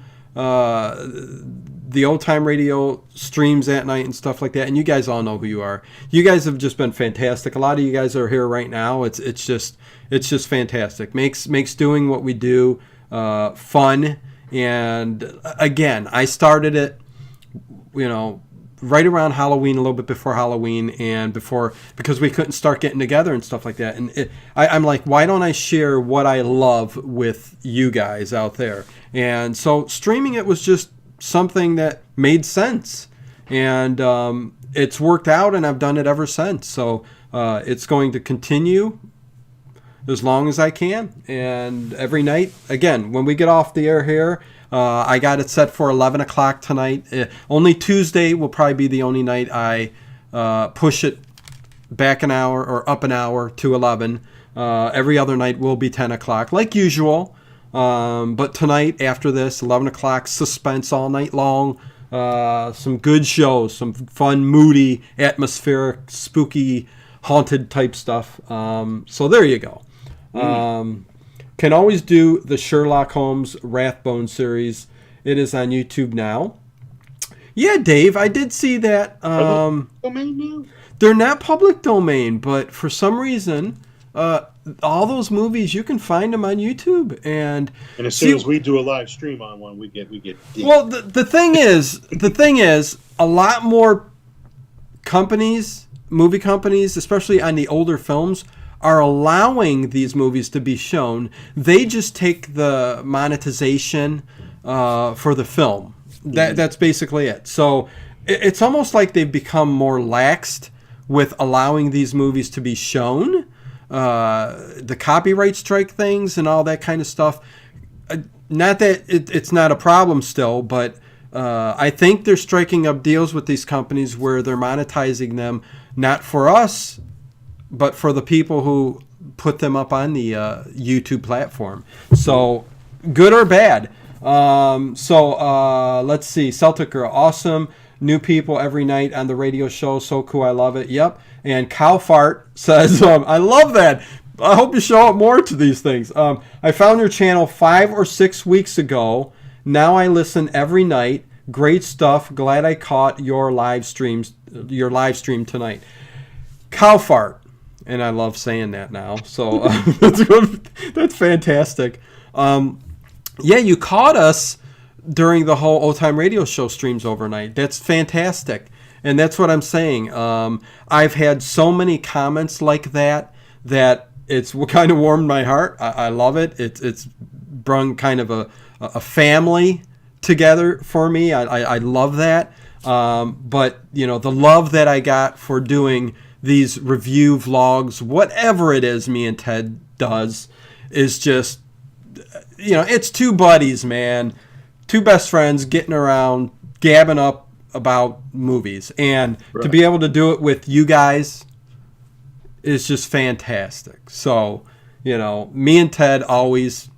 the old time radio streams at night and stuff like that, and you guys all know who you are. You guys have just been fantastic. A lot of you guys are here right now. It's just fantastic. Makes doing what we do fun. And again, I started it, right around Halloween, a little bit before Halloween, and because we couldn't start getting together and stuff like that. And I'm like, why don't I share what I love with you guys out there? And so streaming it was just something that made sense, and it's worked out, and I've done it ever since. So it's going to continue as long as I can, and every night. Again, when we get off the air here, I got it set for 11 o'clock tonight. Only Tuesday will probably be the only night I push it back an hour or up an hour to 11. Every other night will be 10 o'clock like usual. But tonight, after this, 11 o'clock, suspense all night long. Some good shows, some fun, moody, atmospheric, spooky, haunted type stuff. So there you go. Can always do the Sherlock Holmes Rathbone series. It is on YouTube now. Yeah, Dave, I did see that. Domain now? They're not public domain, but for some reason... all those movies, you can find them on YouTube, and as soon as we do a live stream on one, we get deep. Well, the thing is, a lot more movie companies, especially on the older films, are allowing these movies to be shown. They just take the monetization for the film. That's basically it. So it's almost like they've become more laxed with allowing these movies to be shown. The copyright strike things and all that kind of stuff. Not that it's not a problem still, but I think they're striking up deals with these companies where they're monetizing them, not for us, but for the people who put them up on the YouTube platform. So, good or bad. Let's see. Celtic Girl, awesome. New people every night on the radio show. So cool. I love it. Yep. And Cow Fart says, I love that. I hope you show up more to these things. I found your channel 5 or 6 weeks ago. Now I listen every night. Great stuff. Glad I caught your live stream tonight. Cow Fart. And I love saying that now. So that's fantastic. Yeah, you caught us during the whole Old Time Radio Show streams overnight. That's fantastic. And that's what I'm saying. I've had so many comments like that it's what kind of warmed my heart. I love it. It's brought kind of a family together for me. I love that. But, the love that I got for doing these review vlogs, whatever it is me and Ted does, is just, it's two buddies, man. Two best friends getting around, gabbing up about movies. And to be able to do it with you guys is just fantastic. So, me and Ted always,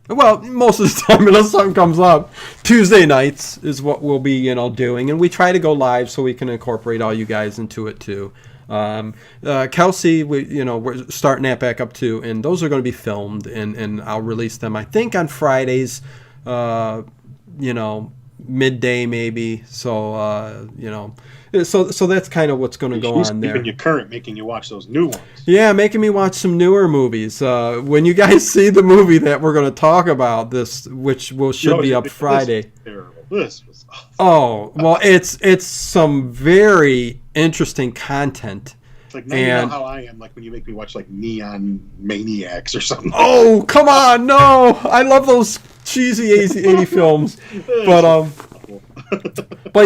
well, most of the time, unless something comes up, Tuesday nights is what we'll be, doing. And we try to go live so we can incorporate all you guys into it, too. Kelsey, we're starting that back up, too. And those are going to be filmed, and I'll release them, I think, on Fridays, midday maybe. So, so that's kind of what's going to go on there. Keeping you current, making you watch those new ones. Yeah, making me watch some newer movies. When you guys see the movie that we're going to talk about, which should be up Friday. This was awesome. Oh, well, it's some very interesting content. It's like, now you know how I am, like when you make me watch like Neon Maniacs or something. Oh, come on, no! I love those cheesy 80 films. But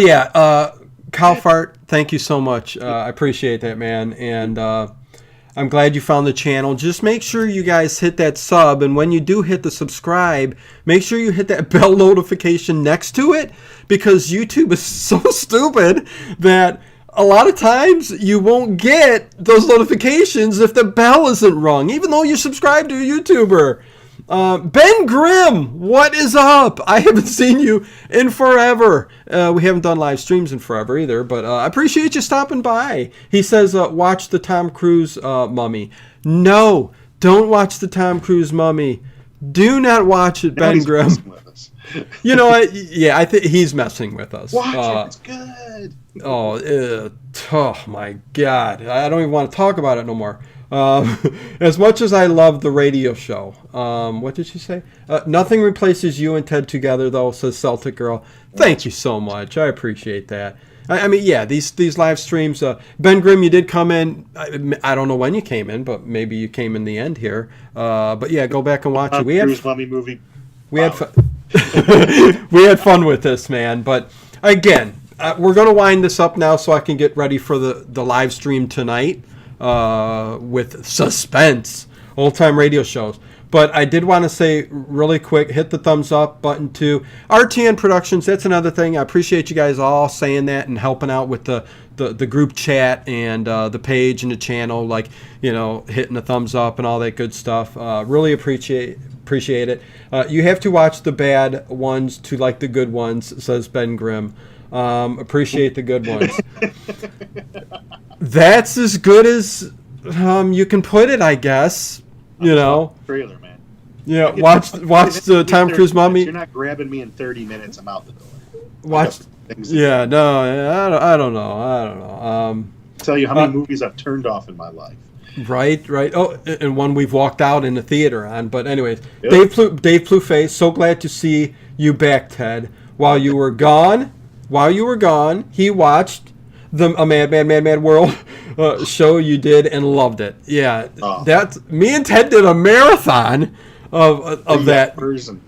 yeah, Calfart, thank you so much. I appreciate that, man. And I'm glad you found the channel. Just make sure you guys hit that sub. And when you do hit the subscribe, make sure you hit that bell notification next to it. Because YouTube is so stupid that a lot of times you won't get those notifications if the bell isn't rung, even though you're subscribed to a YouTuber. Ben Grimm, what is up? I haven't seen you in forever. We haven't done live streams in forever either, but I appreciate you stopping by. He says, watch the Tom Cruise Mummy. No, don't watch the Tom Cruise Mummy. Do not watch it, Ben Grimm. You know what? Yeah, I think he's messing with us. Watch it. It's good. Oh my God. I don't even want to talk about it no more. As much as I love the radio show, what did she say? Nothing replaces you and Ted together, though, says Celtic Girl. Thank you so much. I appreciate that. I mean, yeah, these live streams. Ben Grimm, you did come in. I don't know when you came in, but maybe you came in the end here. But yeah, go back and watch it. We had Mummy movie. We had fun. We had fun with this, man. But again, we're going to wind this up now so I can get ready for the live stream tonight. With suspense, old-time radio shows. But I did want to say really quick, hit the thumbs up button too. RTN Productions, that's another thing. I appreciate you guys all saying that and helping out with the group chat and the page and the channel, like, hitting the thumbs up and all that good stuff. Really appreciate it. You have to watch the bad ones to like the good ones, says Ben Grimm. Appreciate the good ones. That's as good as you can put it, I guess. Trailer, man. Yeah, watch the Tom Cruise Mummy. You're not grabbing me in 30 minutes. I'm out the door. Watch. Yeah, no, I don't know. Tell you how many movies I've turned off in my life. Right. Oh, and one we've walked out in the theater on. But anyways, yep. Dave Plouface, so glad to see you back, Ted. While you were gone, he watched a Mad World show you did and loved it. Yeah, that's me and Ted did a marathon of that version.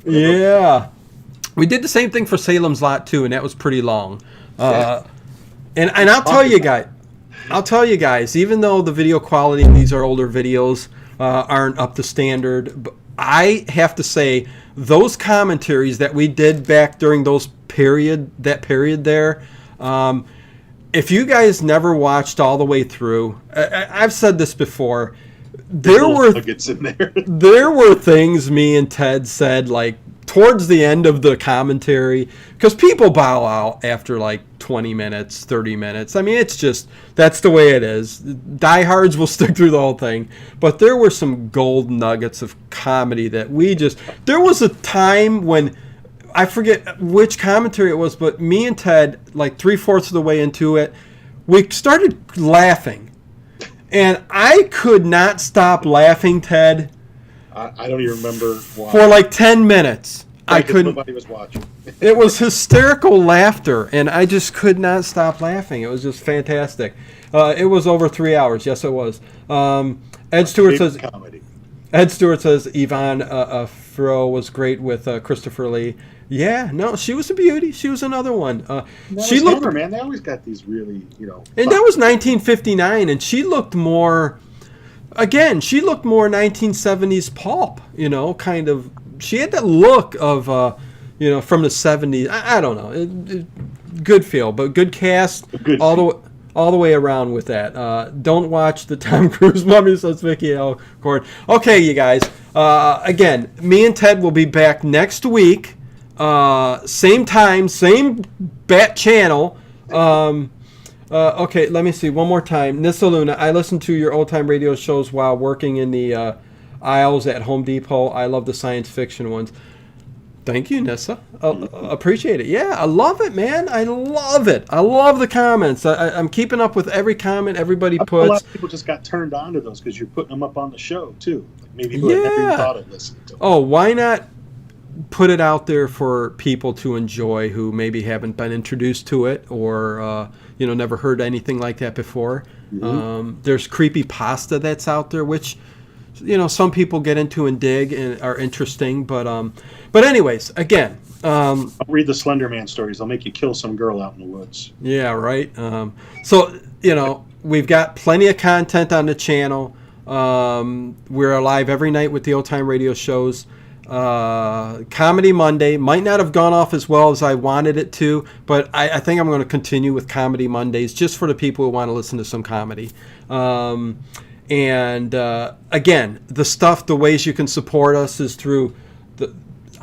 Yeah, we did the same thing for Salem's Lot too, and that was pretty long. And I'll tell you guys, even though the video quality in these are older videos aren't up to standard, I have to say those commentaries that we did back during that period there. If you guys never watched all the way through, I've said this before. There were things me and Ted said like towards the end of the commentary, because people bow out after like 20 minutes, 30 minutes. I mean, it's just, that's the way it is. Diehards will stick through the whole thing. But there were some gold nuggets of comedy that there was a time when, I forget which commentary it was, but me and Ted, like 3/4 of the way into it, we started laughing. And I could not stop laughing, Ted. I don't even remember why. For like 10 minutes. I couldn't. Nobody was watching. It was hysterical laughter, and I just could not stop laughing. It was just fantastic. It was over 3 hours. Yes, it was. Ed Stewart says, Yvonne Fro was great with Christopher Lee. Yeah, no, she was a beauty. She was another one. She looked, Hammer, man. They always got these really, and that was 1959, and she looked more. Again, she looked more 1970s pulp. Kind of. She had that look of, from the 70s. I don't know. Good feel, but good cast. All the way around with that. Don't watch the Tom Cruise Mummy, says Vicky L. Cord. Okay, you guys. Again, me and Ted will be back next week. Same time, same bat channel. Okay, let me see. One more time. Nissa Luna, I listen to your old-time radio shows while working in the aisles at Home Depot. I love the science fiction ones. Thank you, Nissa. Appreciate it. Yeah, I love it, man. I love it. I love the comments. I'm keeping up with every comment everybody puts. A lot of people just got turned on to those because you're putting them up on the show, too. Like maybe people had never even thought of listening to them. Oh, why not put it out there for people to enjoy who maybe haven't been introduced to it or, never heard anything like that before? Mm-hmm. There's creepypasta that's out there, which... some people get into and dig and are interesting, but anyways, again, I'll read the Slender Man stories. They'll make you kill some girl out in the woods. Yeah, right. So we've got plenty of content on the channel. We're live every night with the old time radio shows. Comedy Monday might not have gone off as well as I wanted it to, but I think I'm going to continue with Comedy Mondays just for the people who want to listen to some comedy. And again, the ways you can support us is through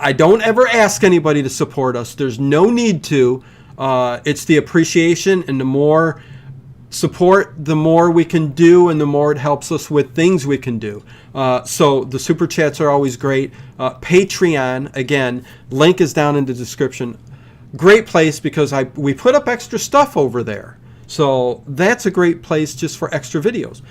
I don't ever ask anybody to support us. There's no need to. It's the appreciation, and the more support, the more we can do, and the more it helps us with things we can do. So the super chats are always great. Patreon, again, link is down in the description. Great place because we put up extra stuff over there. So that's a great place just for extra videos.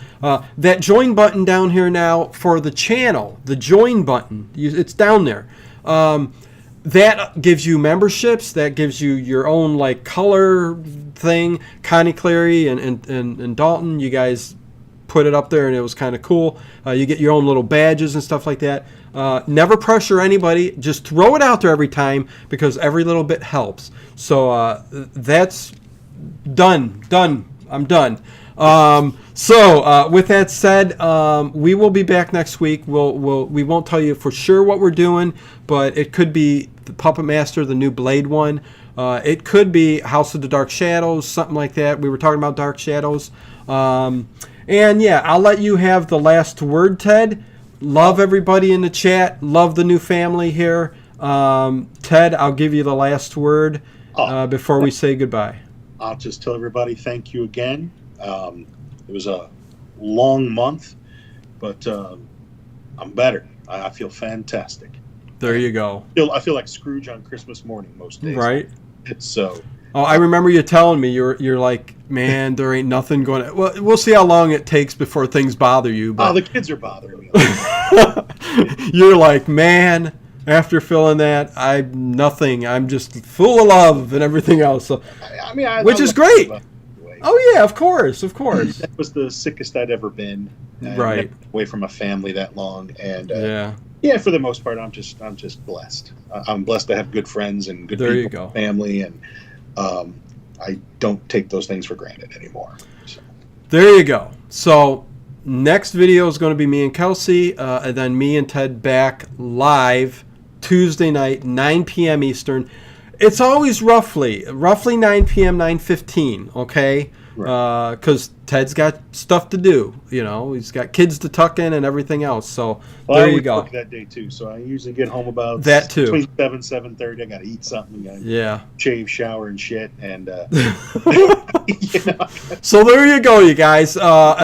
That join button down here now for the channel, the join button, it's down there. That gives you memberships. That gives you your own color thing. Connie Cleary and Dalton, you guys put it up there and it was kind of cool. You get your own little badges and stuff like that. Never pressure anybody. Just throw it out there every time because every little bit helps. So that's... Done. I'm done. So with that said, we will be back next week. We won't tell you for sure what we're doing, but it could be the Puppet Master, the new Blade one. It could be House of the Dark Shadows, something like that. We were talking about Dark Shadows. And yeah, I'll let you have the last word, Ted. Love everybody in the chat. Love the new family here. Ted, I'll give you the last word before we say goodbye. I'll just tell everybody thank you again. It was a long month, but I'm better. I feel fantastic. There you go. I feel like Scrooge on Christmas morning most days. Right. It's so. Oh, I remember you telling me you're like, man, there ain't nothing going to... Well, we'll see how long it takes before things bother you. But... Oh, the kids are bothering me. You're like, man... After feeling that, I'm nothing. I'm just full of love and everything else. So, which is great. Oh yeah, of course. That was the sickest I'd ever been. Right. Away from a family that long, and yeah, for the most part, I'm just blessed. I'm blessed to have good friends and good people, family, and I don't take those things for granted anymore. So. There you go. So. Next video is going to be me and Kelsey, and then me and Ted back live Tuesday night, 9 p.m. Eastern. It's always roughly 9 p.m., 9:15, okay? Because Ted's got stuff to do, He's got kids to tuck in and everything else. So there you go. I work that day too, so I usually get home about that too. Between 7:30. I got to eat something. Shave, shower, and shit, and So there you go, you guys.